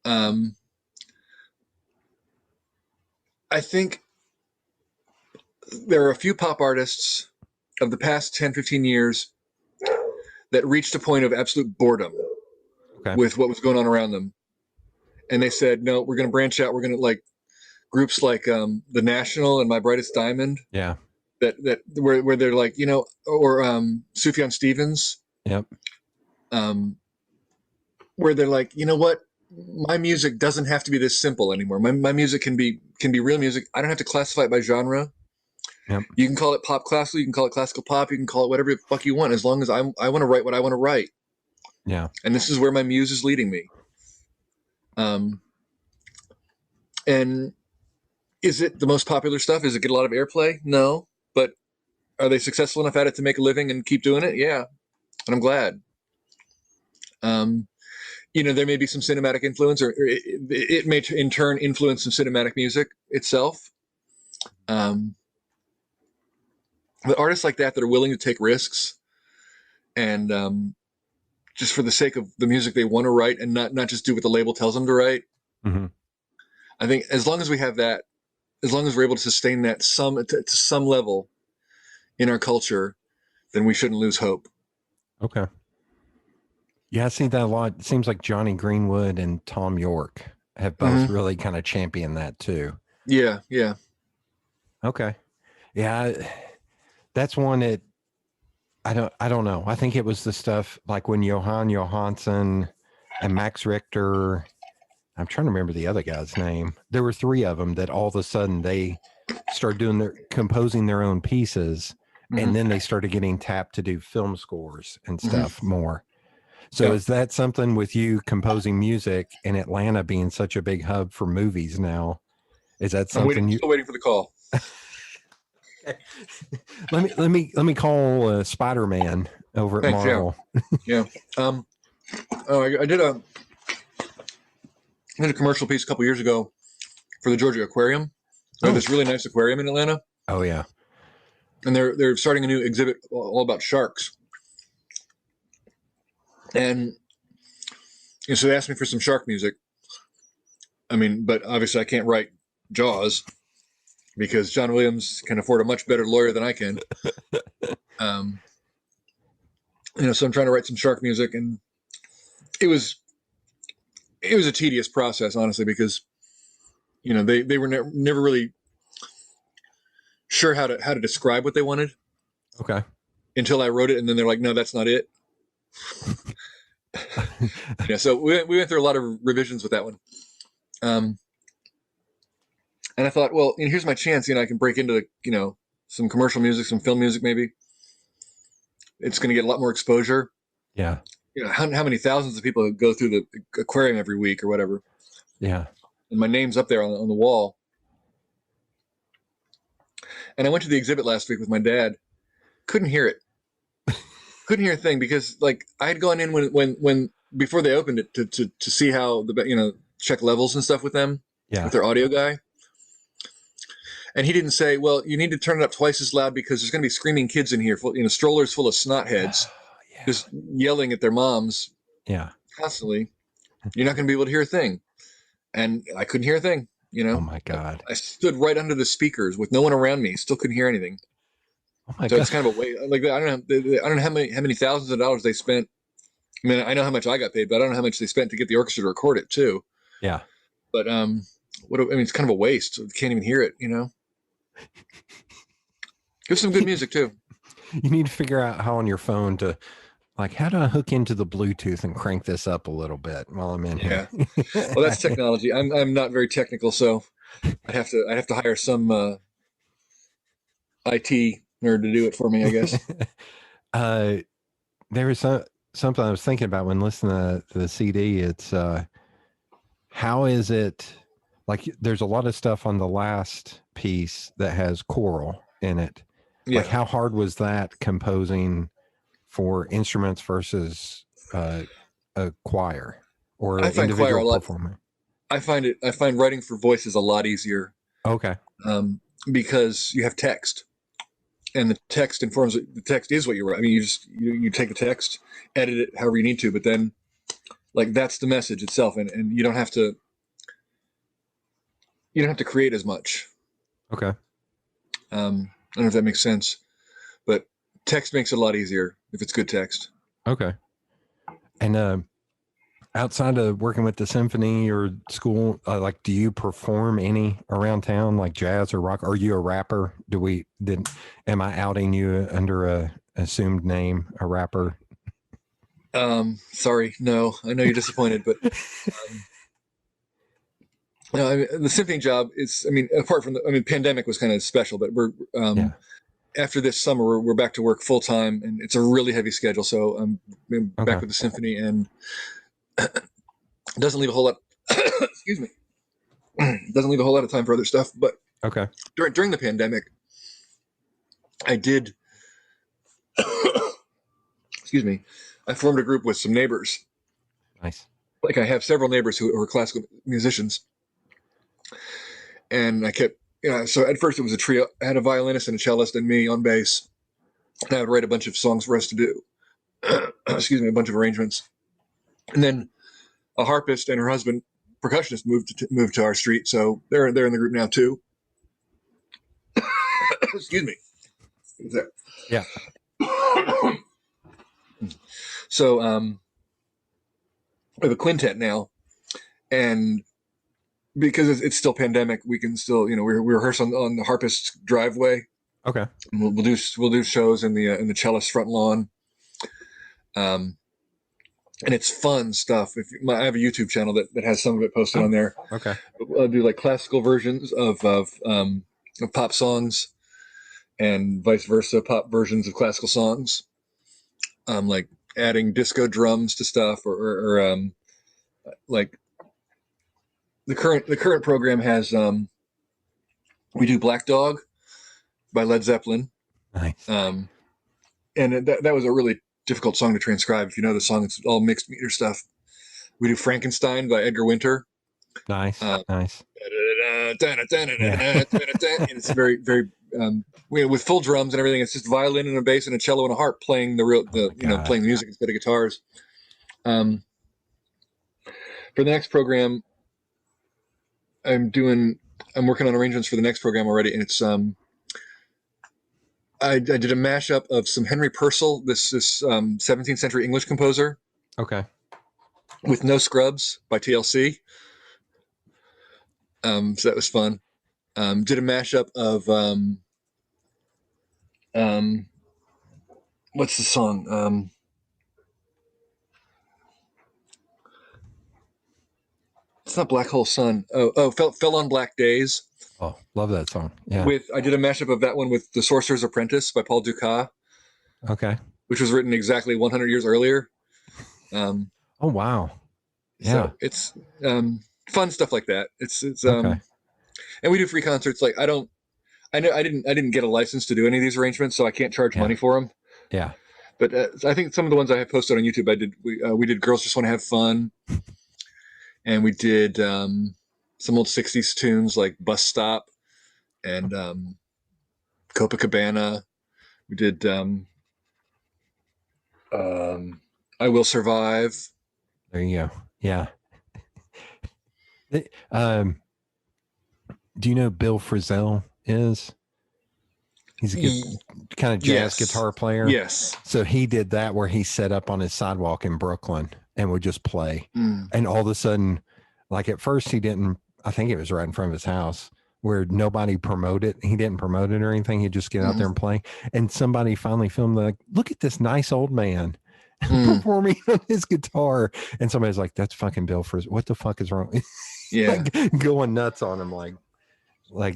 Speaker 3: I think there are a few pop artists of the past 10, 15 years that reached a point of absolute boredom with what was going on around them. And they said, no, we're going to branch out. We're going to like groups like The National and My Brightest Diamond.
Speaker 2: Yeah.
Speaker 3: That where they're like, you know, or Sufjan Stevens.
Speaker 2: Yep.
Speaker 3: Where they're like, you know what? My music doesn't have to be this simple anymore. My music can be real music. I don't have to classify it by genre.
Speaker 2: Yep.
Speaker 3: You can call it pop classical. You can call it classical pop. You can call it whatever the fuck you want, as long as I want to write what I want to write.
Speaker 2: Yeah.
Speaker 3: And this is where my muse is leading me. And is it the most popular stuff? Does it get a lot of airplay? No. But are they successful enough at it to make a living and keep doing it? Yeah. And I'm glad. You know, there may be some cinematic influence, or it may in turn influence some cinematic music itself. But artists like that are willing to take risks and just for the sake of the music they want to write and not just do what the label tells them to write.
Speaker 2: Mm-hmm.
Speaker 3: I think as long as we have that, as long as we're able to sustain that to some level in our culture, then we shouldn't lose hope.
Speaker 2: Okay. Yeah, I see that a lot. It seems like Johnny Greenwood and Tom York have both really kind of championed that too.
Speaker 3: Yeah, yeah.
Speaker 2: Okay. Yeah, that's one that I don't know. I think it was the stuff like when Johan Johansson and Max Richter, I'm trying to remember the other guy's name. There were three of them that all of a sudden they started composing their own pieces, and then they started getting tapped to do film scores and stuff more. So is that something with you composing music in Atlanta being such a big hub for movies now? Is that something
Speaker 3: still waiting for the call?
Speaker 2: Let me call Spider-Man over at Marvel.
Speaker 3: Yeah. I did a commercial piece a couple years ago for the Georgia Aquarium. They have this really nice aquarium in Atlanta.
Speaker 2: Oh yeah.
Speaker 3: And they're starting a new exhibit all about sharks. And so they asked me for some shark music. I mean, but obviously I can't write Jaws because John Williams can afford a much better lawyer than I can. You know, so I'm trying to write some shark music, and it was a tedious process, honestly, because you know they were never really sure how to describe what they wanted.
Speaker 2: Okay.
Speaker 3: Until I wrote it, and then they're like, "No, that's not it." Yeah, so we went through a lot of revisions with that one. And I thought, well, here's my chance. You know, I can break into some commercial music, some film music, maybe. It's going to get a lot more exposure.
Speaker 2: Yeah.
Speaker 3: You know, how many thousands of people go through the aquarium every week or whatever.
Speaker 2: Yeah. And
Speaker 3: my name's up there on the wall. And I went to the exhibit last week with my dad. Couldn't hear it. Couldn't hear a thing because, like, I had gone in when before they opened it to see how check levels and stuff with them.
Speaker 2: Yeah.
Speaker 3: With their audio guy. And he didn't say, well, you need to turn it up twice as loud because there's going to be screaming kids in here, strollers full of snot heads, just yelling at their moms constantly. You're not going to be able to hear a thing. And I couldn't hear a thing,
Speaker 2: Oh, my God.
Speaker 3: I stood right under the speakers with no one around me, still couldn't hear anything.
Speaker 2: Oh, my
Speaker 3: God.
Speaker 2: It's
Speaker 3: kind of a way. Like, I don't know how many thousands of dollars they spent. I mean, I know how much I got paid, but I don't know how much they spent to get the orchestra to record it, too.
Speaker 2: Yeah.
Speaker 3: But, it's kind of a waste. You can't even hear it, There's some good music too.
Speaker 2: You need to figure out how on your phone to, like, how do I hook into the Bluetooth and crank this up a little bit while I'm in here?
Speaker 3: Well, that's technology. I'm not very technical, so I'd have to hire some IT nerd to do it for me, I guess.
Speaker 2: There was something I was thinking about when listening to the CD. It's how is it? Like, there's a lot of stuff on the last piece that has choral in it. Yeah. Like, how hard was that composing for instruments versus a choir or individual performer?
Speaker 3: I find writing for voices a lot easier.
Speaker 2: Okay.
Speaker 3: Because you have text, and the text is what you write. I mean, you take the text, edit it however you need to, but then Like that's the message itself, and you don't have to create as much.
Speaker 2: Okay.
Speaker 3: I don't know if that makes sense, but text makes it a lot easier if it's good text.
Speaker 2: Okay. And outside of working with the symphony or school, like, do you perform any around town, like jazz or rock? Are you a rapper? Am I outing you under a assumed name, a rapper?
Speaker 3: Sorry, no, I know you're disappointed, but no, I mean, the symphony job is, I mean, apart from pandemic was kind of special, but we're,
Speaker 2: Yeah.
Speaker 3: after this summer, we're back to work full time, and it's a really heavy schedule. So I'm back
Speaker 2: Okay.
Speaker 3: with the symphony, and it doesn't leave a whole lot. Excuse me. Doesn't leave a whole lot of time for other stuff. But
Speaker 2: Okay.
Speaker 3: during the pandemic, I did. Excuse me. I formed a group with some neighbors.
Speaker 2: Nice.
Speaker 3: Like I have several neighbors who are classical musicians, and I kept. So at first it was a trio. I had a violinist and a cellist and me on bass. And I would write a bunch of songs for us to do. Excuse me, a bunch of arrangements. And then a harpist and her husband, percussionist, moved to our street, so they're in the group now too. Excuse me.
Speaker 2: Yeah.
Speaker 3: So we have a quintet now, and because it's still pandemic, we can still we rehearse on the harpist's driveway.
Speaker 2: Okay.
Speaker 3: And we'll do shows in the cellist's front lawn. And it's fun stuff. I have a YouTube channel that has some of it posted on there.
Speaker 2: Okay.
Speaker 3: I'll do like classical versions of pop songs, and vice versa, pop versions of classical songs. Like adding disco drums to stuff, or like the current program has we do Black Dog by Led Zeppelin.
Speaker 2: Nice.
Speaker 3: And that was a really difficult song to transcribe. If you know the song, it's all mixed meter stuff. We do Frankenstein by Edgar Winter.
Speaker 2: Nice. Nice.
Speaker 3: And it's very, very with full drums and everything. It's just violin and a bass and a cello and a harp playing playing music instead of guitars. For the next program, I'm working on arrangements for the next program already, and it's I did a mashup of some Henry Purcell, this 17th century English composer.
Speaker 2: Okay.
Speaker 3: With No Scrubs by TLC. So that was fun. Did a mashup of what's the song? It's not Black Hole Sun. Fell on Black Days.
Speaker 2: Oh, love that song. Yeah.
Speaker 3: I did a mashup of that one with The Sorcerer's Apprentice by Paul Dukas.
Speaker 2: Okay.
Speaker 3: Which was written exactly 100 years earlier.
Speaker 2: Oh wow. Yeah.
Speaker 3: So it's fun stuff like that. It's
Speaker 2: okay.
Speaker 3: And we do free concerts. Like I didn't get a license to do any of these arrangements, so I can't charge money for them.
Speaker 2: Yeah.
Speaker 3: But I think some of the ones I have posted on YouTube, we did Girls Just Want to Have Fun, and we did some old 60s tunes like Bus Stop and Copacabana. We did I Will Survive.
Speaker 2: There you go. Yeah. Do you know Bill Frisell is? He's a good kind of jazz guitar player.
Speaker 3: Yes.
Speaker 2: So he did that where he set up on his sidewalk in Brooklyn and would just play. And all of a sudden, like at first he didn't, I think it was right in front of his house where nobody promoted. He didn't promote it or anything. He'd just get out there and play. And somebody finally filmed like, look at this nice old man performing on his guitar. And somebody's like, that's fucking Bill Frisell. What the fuck is wrong?
Speaker 3: Yeah.
Speaker 2: Like going nuts on him. Like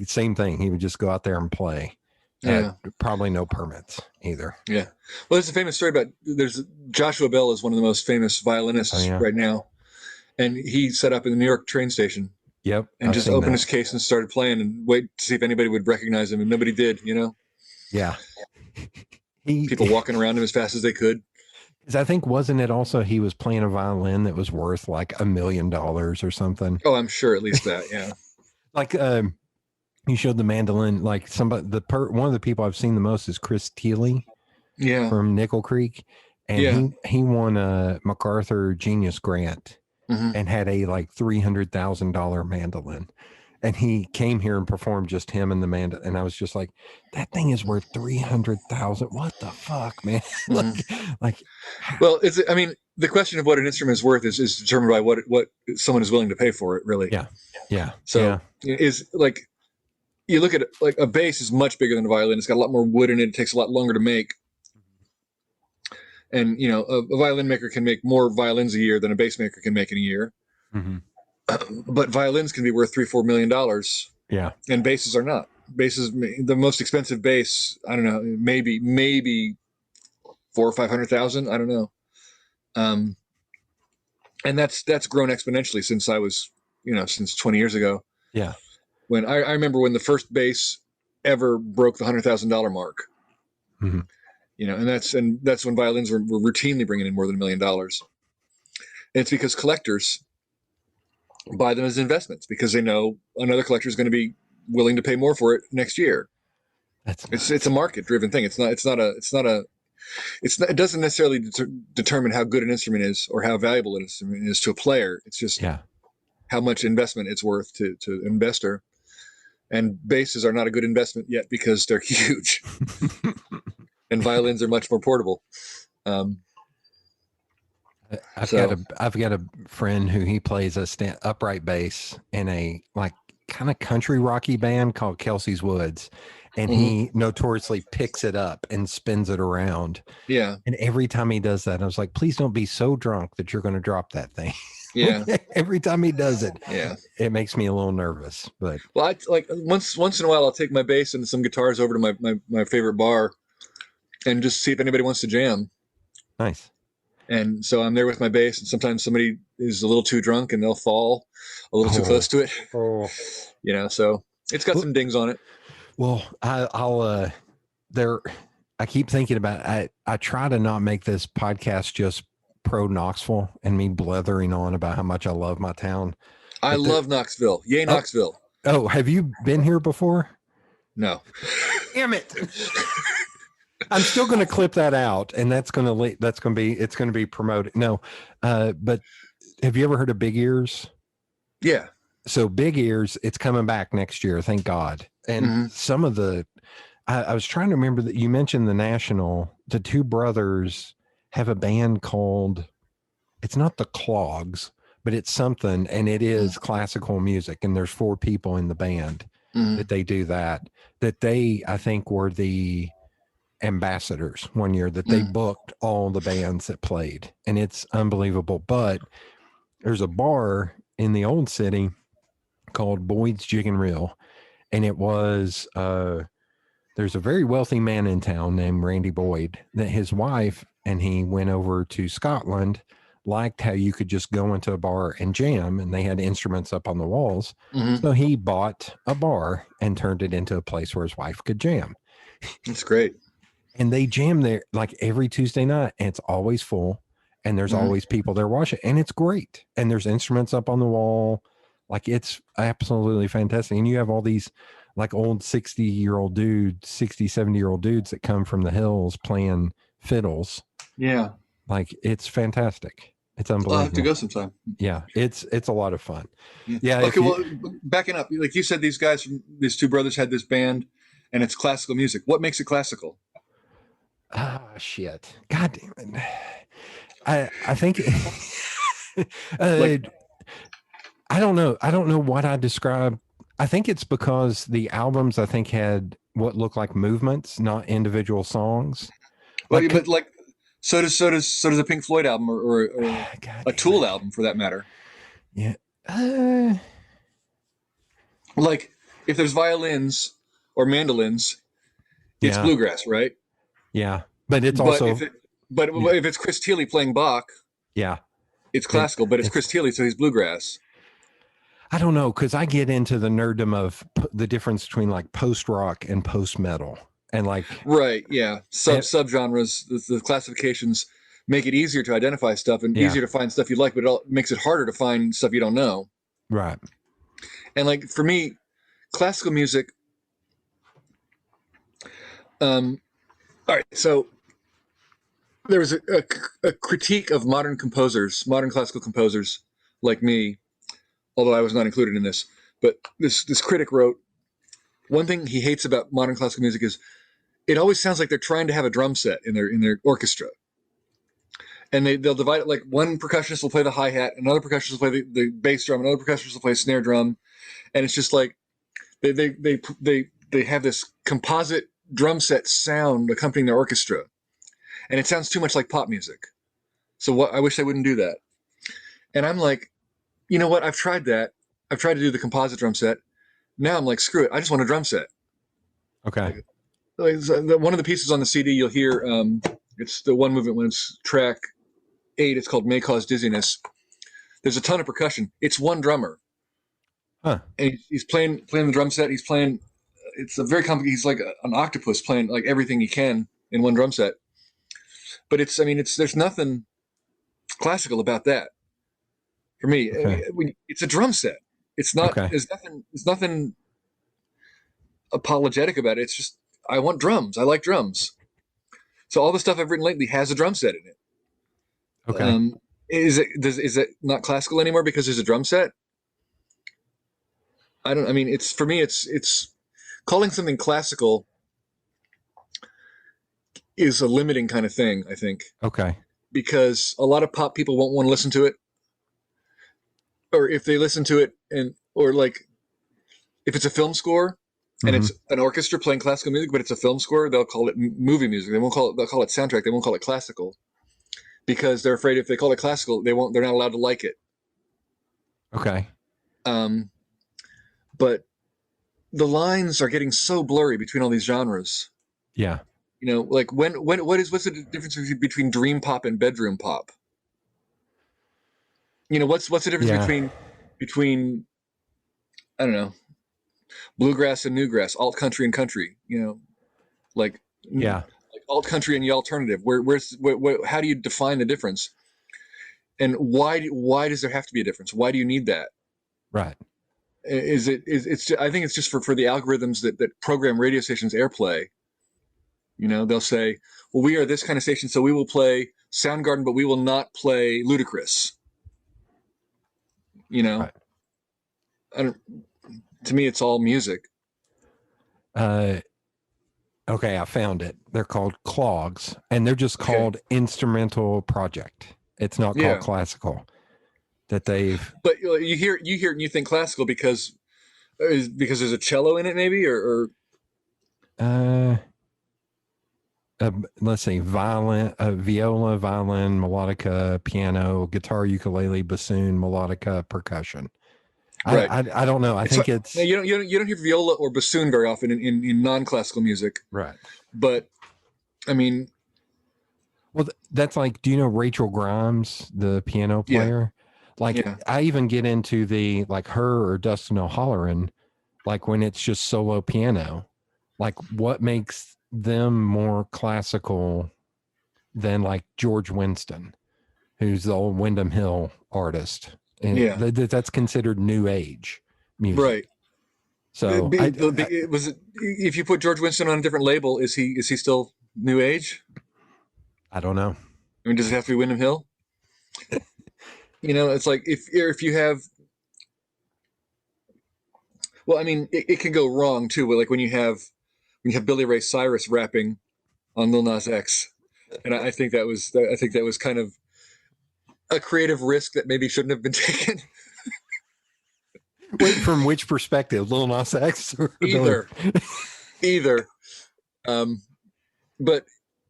Speaker 2: same thing. He would just go out there and play.
Speaker 3: Yeah.
Speaker 2: Probably no permits either.
Speaker 3: Yeah. Well, there's a famous story about Joshua Bell is one of the most famous violinists right now. And he set up in the New York train station.
Speaker 2: Yep.
Speaker 3: And just opened his case and started playing and wait to see if anybody would recognize him. And nobody did,
Speaker 2: Yeah.
Speaker 3: People walking around him as fast as they could.
Speaker 2: I think, wasn't it also he was playing a violin that was worth like $1 million or something?
Speaker 3: Oh, I'm sure at least that. Yeah.
Speaker 2: Like, you showed the mandolin, like one of the people I've seen the most is Chris Thiele.
Speaker 3: Yeah.
Speaker 2: From Nickel Creek. and
Speaker 3: Yeah.
Speaker 2: he won a MacArthur Genius Grant
Speaker 3: Hmm.
Speaker 2: and had a like $300,000 mandolin. And he came here and performed just him and the mandolin. And I was just like, that thing is worth 300,000. What the fuck, man?
Speaker 3: Hmm.
Speaker 2: like,
Speaker 3: Well, I mean, the question of what an instrument is worth is determined by what someone is willing to pay for it, really.
Speaker 2: yeah, yeah,
Speaker 3: So is like, you look at it, like a bass is much bigger than a violin. It's got a lot more wood in it. It takes a lot longer to make. And, you know, a violin maker can make more violins a year than a bass maker can make in a year.
Speaker 2: mm-hmm.
Speaker 3: But violins can be worth $3-4 million,
Speaker 2: Yeah,
Speaker 3: and basses are not. Basses, the most expensive bass, I don't know, maybe 400,000 or 500,000. I don't know. And that's grown exponentially since I was, you know, since 20 years ago.
Speaker 2: yeah.
Speaker 3: When I remember when the first bass ever broke the $100,000 mark.
Speaker 2: Mm-hmm.
Speaker 3: You know, and that's when violins were routinely bringing in more than $1 million. And it's because collectors buy them as investments because they know another collector is going to be willing to pay more for it next year. It's a market driven thing. It doesn't necessarily determine how good an instrument is or how valuable an instrument is to a player. It's just how much investment it's worth to an investor. And basses are not a good investment yet because they're huge, and violins are much more portable.
Speaker 2: I've got a friend who he plays a upright bass in a like kind of country rocky band called Kelsey's Woods, and he notoriously picks it up and spins it around.
Speaker 3: Yeah.
Speaker 2: And every time he does that, I was like, please don't be so drunk that you're going to drop that thing.
Speaker 3: Yeah.
Speaker 2: Every time he does it,
Speaker 3: yeah,
Speaker 2: it makes me a little nervous. But
Speaker 3: well, I like once in a while I'll take my bass and some guitars over to my favorite bar and just see if anybody wants to jam.
Speaker 2: Nice.
Speaker 3: And so I'm there with my bass, and sometimes somebody is a little too drunk and they'll fall a little too close to it. You know, so it's got some dings on it.
Speaker 2: Well, I keep thinking about I try to not make this podcast just pro Knoxville and me blethering on about how much I love my town.
Speaker 3: I love Knoxville. Yay, Knoxville.
Speaker 2: Oh, have you been here before?
Speaker 3: No.
Speaker 2: Damn it. I'm still going to clip that out, and it's going to be promoted. No, but have you ever heard of Big Ears?
Speaker 3: Yeah.
Speaker 2: So Big Ears, it's coming back next year. Thank God. And some of I was trying to remember that you mentioned the two brothers have a band called, it's not the Clogs, but it's something, and it is classical music. And there's 4 people in the band that they do that they, I think, were the ambassadors one year, that they booked all the bands that played, and it's unbelievable. But there's a bar in the old city called Boyd's Jig and Reel, and it was there's a very wealthy man in town named Randy Boyd that his wife and he went over to Scotland, liked how you could just go into a bar and jam, and they had instruments up on the walls. So he bought a bar and turned it into a place where his wife could jam.
Speaker 3: That's great.
Speaker 2: And they jam there like every Tuesday night, and it's always full, and there's always people there watching, and it's great. And there's instruments up on the wall. Like, it's absolutely fantastic. And you have all these like old 70-year-old dudes that come from the hills playing fiddles.
Speaker 3: Yeah.
Speaker 2: Like, it's fantastic. It's unbelievable.
Speaker 3: I'll have to go sometime.
Speaker 2: Yeah. It's a lot of fun. Yeah.
Speaker 3: Okay. Well, backing up, like you said, these 2 brothers had this band, and it's classical music. What makes it classical?
Speaker 2: Shit. God damn it. I think I don't know. I don't know what I describe. I think it's because the albums, I think, had what looked like movements, not individual songs.
Speaker 3: Well, but like, so does a Pink Floyd album or a Tool album, for that matter.
Speaker 2: Yeah.
Speaker 3: Like, if there's violins or mandolins, it's bluegrass, right?
Speaker 2: Yeah, but it's also.
Speaker 3: If it's Chris Thile playing Bach, it's classical. But it's Chris Thile, so he's bluegrass.
Speaker 2: I don't know, because I get into the nerddom of the difference between like post rock and post metal, and like subgenres. The classifications make it easier to identify stuff and easier to find stuff you like, but it makes it harder to find stuff you don't know. Right.
Speaker 3: And like for me, classical music. All right, so there was a critique of modern composers, modern classical composers like me, although I was not included in this. But this critic wrote, one thing he hates about modern classical music is it always sounds like they're trying to have a drum set in their orchestra, and they'll divide it, like one percussionist will play the hi-hat, another percussionist will play the bass drum, another percussionist will play snare drum, and it's just like they have this composite drum set sound accompanying their orchestra, and it sounds too much like pop music. So I wish they wouldn't do that. And I'm like, you know what? I've tried that. I've tried to do the composite drum set. Now I'm like, screw it. I just want a drum set.
Speaker 2: Okay.
Speaker 3: One of the pieces on the CD you'll hear, it's the one movement when it's track 8. It's called May Cause Dizziness. There's a ton of percussion. It's one drummer.
Speaker 2: Huh.
Speaker 3: And he's playing the drum set. He's playing. It's a very complicated. He's like an octopus playing like everything he can in one drum set. But there's nothing classical about that for me.
Speaker 2: Okay.
Speaker 3: It's a drum set. It's not.
Speaker 2: Okay.
Speaker 3: There's nothing apologetic about it. It's just I want drums. I like drums. So all the stuff I've written lately has a drum set in it.
Speaker 2: Okay.
Speaker 3: Is it not classical anymore because there's a drum set? It's for me. It's calling something classical is a limiting kind of thing, I think.
Speaker 2: Okay.
Speaker 3: Because a lot of pop people won't want to listen to it, or if they listen to it or like if it's a film score and it's an orchestra playing classical music, but it's a film score, they'll call it movie music. They'll call it soundtrack. They won't call it classical because they're afraid if they call it classical, they're not allowed to like it. Okay. But the lines are getting so blurry between all these genres.
Speaker 2: Yeah.
Speaker 3: Like what's the difference between dream pop and bedroom pop? What's the difference between I don't know, bluegrass and newgrass, alt country and country? Like alt country and the alternative. How do you define the difference? And why does there have to be a difference? Why do you need that?
Speaker 2: Right.
Speaker 3: I think it's just for the algorithms that program radio stations airplay. They'll say, well, we are this kind of station, so we will play Soundgarden, but we will not play Ludacris. Right. To me, it's all music.
Speaker 2: Okay, I found it. They're called clogs, and they're just called instrumental project. It's not called classical. But
Speaker 3: you hear it and you think classical because there's a cello in it, maybe, or
Speaker 2: let's see, viola, violin, melodica, piano, guitar, ukulele, bassoon, melodica, percussion. Right. I don't know. I think it's
Speaker 3: you don't hear viola or bassoon very often in non-classical music.
Speaker 2: Right.
Speaker 3: But
Speaker 2: well, that's like, do you know Rachel Grimes, the piano player? I even get into her or Dustin O'Halloran, when it's just solo piano, what makes them more classical than George Winston, who's the old Wyndham Hill artist. And that's considered new age music. Right. So
Speaker 3: if you put George Winston on a different label, is he still new age?
Speaker 2: I don't know.
Speaker 3: Does it have to be Wyndham Hill? It's like if you have, well, it can go wrong too. But when you have Billy Ray Cyrus rapping on Lil Nas X, and I think that was kind of a creative risk that maybe shouldn't have been taken.
Speaker 2: Wait, from which perspective, Lil Nas X? Or
Speaker 3: either. But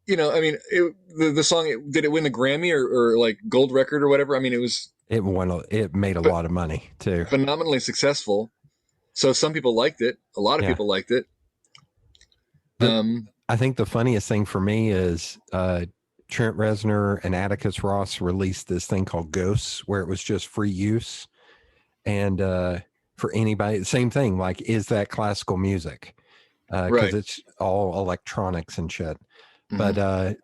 Speaker 3: the song, did it win the Grammy or gold record or whatever?
Speaker 2: It made a lot of money too.
Speaker 3: Phenomenally successful. So some people liked it. A lot of people liked it.
Speaker 2: I think the funniest thing for me is Trent Reznor and Atticus Ross released this thing called Ghosts, where it was just free use. And for anybody, same thing, is that classical music? Because it's all electronics and shit. But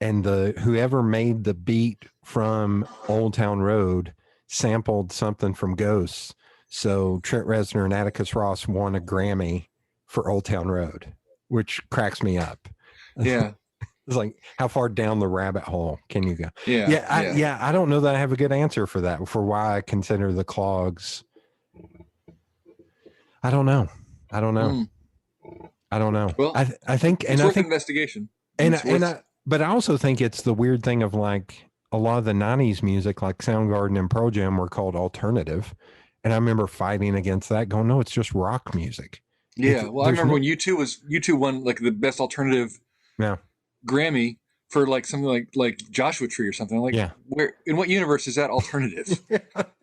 Speaker 2: and whoever made the beat from Old Town Road sampled something from Ghosts. So Trent Reznor and Atticus Ross won a Grammy for Old Town Road, which cracks me up.
Speaker 3: Yeah.
Speaker 2: It's like, how far down the rabbit hole can you go?
Speaker 3: Yeah, yeah.
Speaker 2: I don't know that I have a good answer for that, for why I consider the Clogs. I don't know. I don't know.
Speaker 3: Mm.
Speaker 2: I don't know.
Speaker 3: Well,
Speaker 2: I think,
Speaker 3: it's worth an investigation.
Speaker 2: but I also think it's the weird thing of like a lot of the 90s music, like Soundgarden and Pearl Jam, were called alternative. And I remember fighting against that, going, no, it's just rock music.
Speaker 3: Yeah. Well, I remember when U2 won like the best alternative
Speaker 2: yeah.
Speaker 3: Grammy for like something like Joshua Tree or something. Like,
Speaker 2: Yeah.
Speaker 3: where in what universe is that alternative?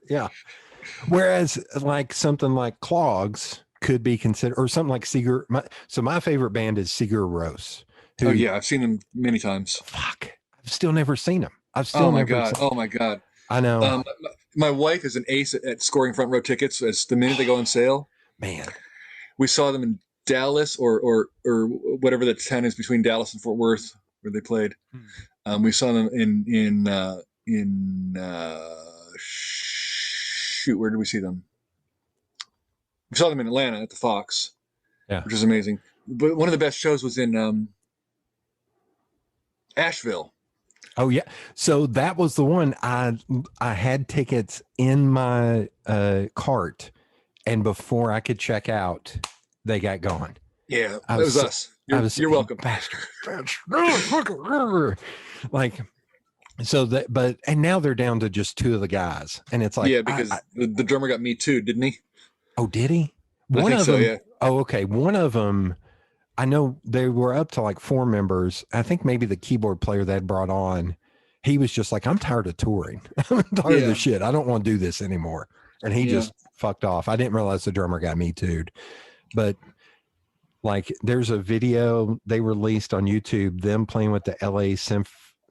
Speaker 2: Yeah. Whereas like something like Clogs could be considered, or something like Sigur. My favorite band is Sigur Rós.
Speaker 3: Oh yeah, I've seen them many times.
Speaker 2: Fuck, I've still never seen them.
Speaker 3: Oh my god! Oh my god!
Speaker 2: I know.
Speaker 3: My wife is an ace at scoring front row tickets. As the minute they go on sale,
Speaker 2: man,
Speaker 3: we saw them in Dallas or whatever the town is between Dallas and Fort Worth where they played. We saw them shoot, where did we see them? We saw them in Atlanta at the Fox, which was amazing. But one of the best shows was in Asheville.
Speaker 2: Oh yeah, so that was the one. I had tickets in my cart, and before I could check out, they got gone.
Speaker 3: Yeah, it was us. You're welcome.
Speaker 2: Bastard. Like, so that, but, and now they're down to just two of the guys. And it's like,
Speaker 3: yeah, because the drummer got me too, didn't he?
Speaker 2: Oh, did he?
Speaker 3: One of them. Yeah.
Speaker 2: Oh, okay. One of them, I know they were up to like 4 members. I think maybe the keyboard player they had brought on, he was just like, I'm tired of touring. I'm tired of this shit. I don't want to do this anymore. And he just fucked off. I didn't realize the drummer got me too'd. But like, there's a video they released on YouTube, them playing with the LA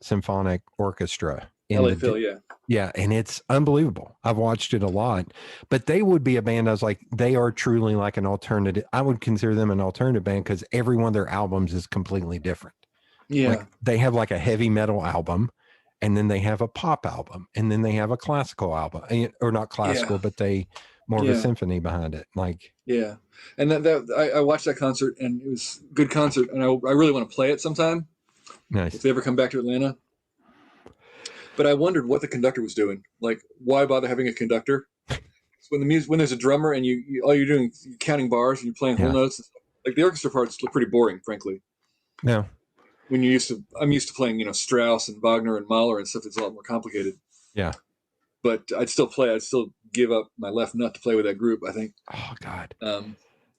Speaker 2: Symphonic Orchestra.
Speaker 3: LA Phil, yeah.
Speaker 2: Yeah, and it's unbelievable. I've watched it a lot. But they would be a band, I was like, they are truly like an alternative. I would consider them an alternative band because every one of their albums is completely different.
Speaker 3: Yeah.
Speaker 2: Like, they have like a heavy metal album, and then they have a pop album, and then they have a classical album. Or not classical, but they more of a symphony behind it. Like,
Speaker 3: yeah. And I watched that concert, and it was a good concert, and I really want to play it sometime.
Speaker 2: Nice.
Speaker 3: If they ever come back to Atlanta. But I wondered what the conductor was doing. Like, why bother having a conductor? When there's a drummer and you all you're doing is counting bars and you're playing whole notes. Like, the orchestra parts look pretty boring, frankly.
Speaker 2: Yeah.
Speaker 3: When I'm used to playing, Strauss and Wagner and Mahler and stuff that's a lot more complicated.
Speaker 2: Yeah.
Speaker 3: But I'd still play. I'd still give up my left nut to play with that group, I think.
Speaker 2: Oh God.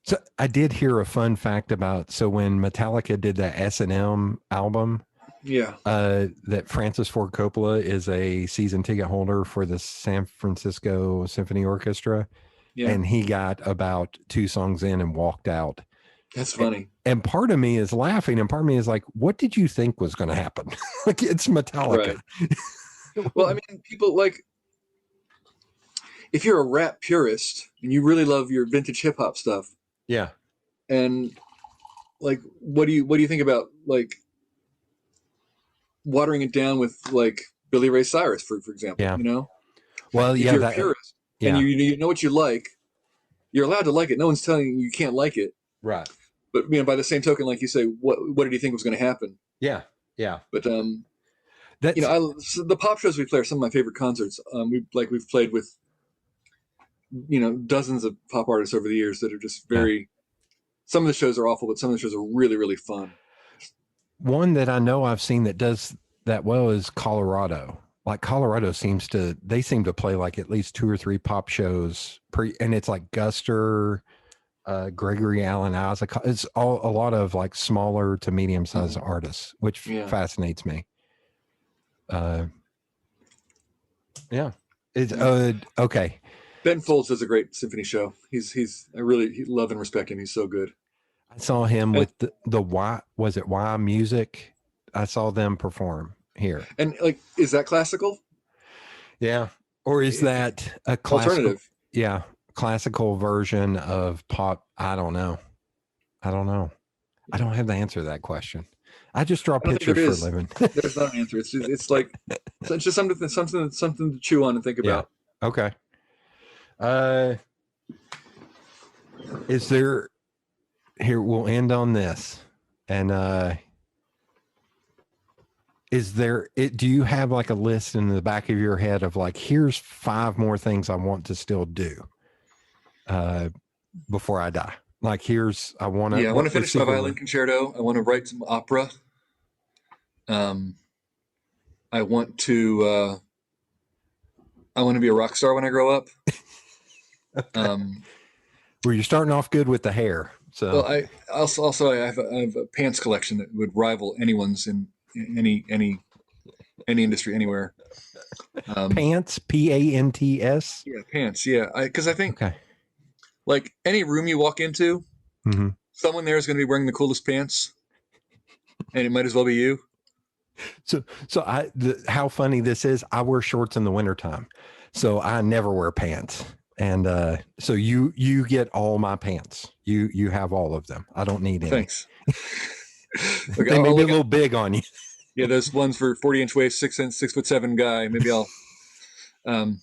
Speaker 3: So
Speaker 2: I did hear a fun fact about, so when Metallica did that S&M album, that Francis Ford Coppola is a season ticket holder for the San Francisco Symphony Orchestra. Yeah. And he got about 2 songs in and walked out.
Speaker 3: That's funny.
Speaker 2: And part of me is laughing, and part of me is like, what did you think was going to happen? Like, it's Metallica.
Speaker 3: Right. Well, I mean, people like, if you're a rap purist and you really love your vintage hip hop stuff.
Speaker 2: Yeah.
Speaker 3: And like, what do you think about like watering it down with like Billy Ray Cyrus, for example?
Speaker 2: Yeah. Well,
Speaker 3: if you're a purist and you know what you like, you're allowed to like it. No one's telling you can't like it.
Speaker 2: Right.
Speaker 3: But by the same token, like you say, what did he think was going to happen?
Speaker 2: Yeah. Yeah.
Speaker 3: But so the pop shows we play are some of my favorite concerts. We've played with dozens of pop artists over the years that are just very. Some of the shows are awful, but some of the shows are really, really fun.
Speaker 2: One that I know I've seen that does that well is Colorado. Like, Colorado seem to play like at least 2 or 3 pop shows and it's like Guster, Gregory Allen Isaac. It's a lot of like smaller to medium sized artists, which fascinates me. It's okay.
Speaker 3: Ben Folds does a great symphony show. I really love and respect him. He's so good.
Speaker 2: I saw him with the Y Music. I saw them perform here.
Speaker 3: And like, is that classical?
Speaker 2: Yeah. Or is that a
Speaker 3: alternative?
Speaker 2: Yeah. Classical version of pop. I don't know. I don't have the answer to that question. I just draw pictures for a living.
Speaker 3: There's not an answer. It's like, it's just something to chew on and think about.
Speaker 2: Okay. Is there, here, we'll end on this. And do you have like a list in the back of your head of like, here's 5 more things I want to still do before I die? Like, I want to,
Speaker 3: Yeah, I want to finish my violin concerto. I want to write some opera. I want to be a rock star when I grow up.
Speaker 2: Well, you're starting off good with the hair. So
Speaker 3: well, I have a pants collection that would rival anyone's in any industry anywhere.
Speaker 2: pants, Pants.
Speaker 3: Yeah, pants. Yeah, because I think
Speaker 2: Okay.
Speaker 3: like any room you walk into,
Speaker 2: Mm-hmm.
Speaker 3: someone there is going to be wearing the coolest pants, and it might as well be you.
Speaker 2: So how funny this is. I wear shorts in the wintertime, so I never wear pants. And so you get all my pants. You have all of them. I don't need any.
Speaker 3: Thanks.
Speaker 2: Look, they may be a little big on you.
Speaker 3: Yeah, those ones for 40-inch waist, 6'7" guy. Maybe I'll. No,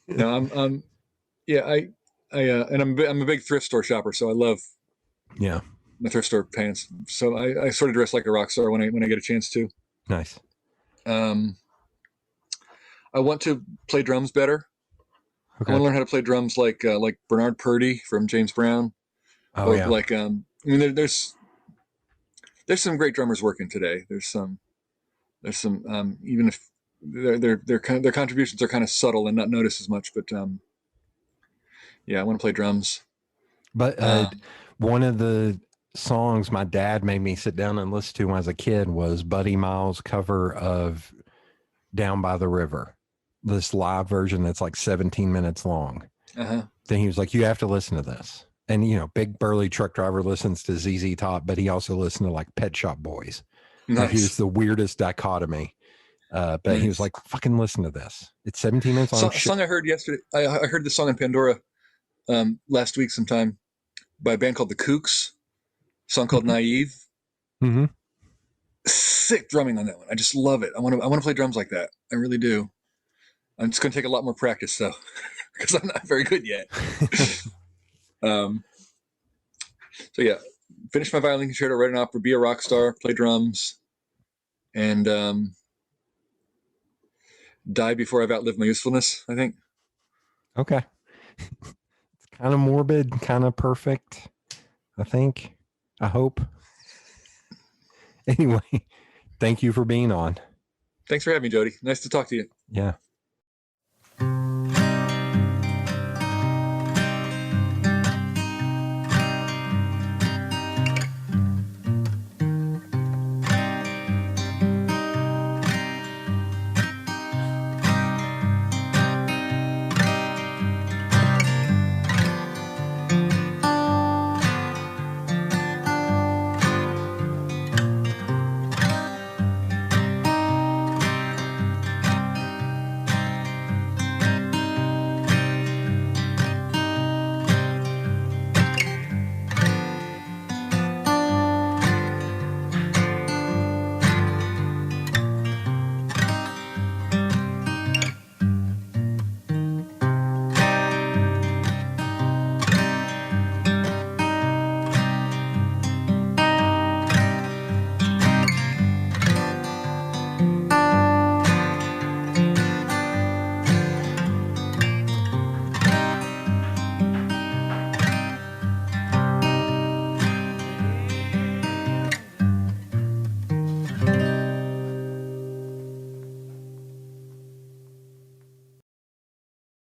Speaker 3: I'm. Yeah, and I'm a big thrift store shopper, so I love.
Speaker 2: Yeah.
Speaker 3: My thrift store pants. So I sort of dress like a rock star when I get a chance to.
Speaker 2: Nice.
Speaker 3: I want to play drums better.
Speaker 2: Okay.
Speaker 3: I want to learn how to play drums like Bernard Purdie from James Brown.
Speaker 2: Oh,
Speaker 3: or
Speaker 2: yeah.
Speaker 3: like I mean there's some great drummers working today. There's some even if their contributions are kind of subtle and not noticed as much, but yeah, I want to play drums.
Speaker 2: But one of the songs my dad made me sit down and listen to when I was a kid was Buddy Miles' cover of Down by the River, this live version that's like 17 minutes long.
Speaker 3: Uh-huh.
Speaker 2: Then he was like, you have to listen to this. And, you know, big burly truck driver listens to ZZ Top, but he also listened to like Pet Shop Boys.
Speaker 3: Nice.
Speaker 2: Like, he was the weirdest dichotomy. But nice. He was like, fucking listen to this. It's 17 minutes long.
Speaker 3: Song I heard yesterday. I heard this song in Pandora last week sometime by a band called The Kooks. Song called Naive.
Speaker 2: Mm-hmm.
Speaker 3: Sick drumming on that one. I just love it. I want to play drums like that. I really do. I'm just going to take a lot more practice though, because I'm not very good yet. So yeah, finish my violin concerto, write an opera, be a rock star, play drums, and die before I've outlived my usefulness, I think.
Speaker 2: Okay. It's kind of morbid, kind of perfect, I think. I hope. Anyway, thank you for being on.
Speaker 3: Thanks for having me, Jody. Nice to talk to you.
Speaker 2: Yeah.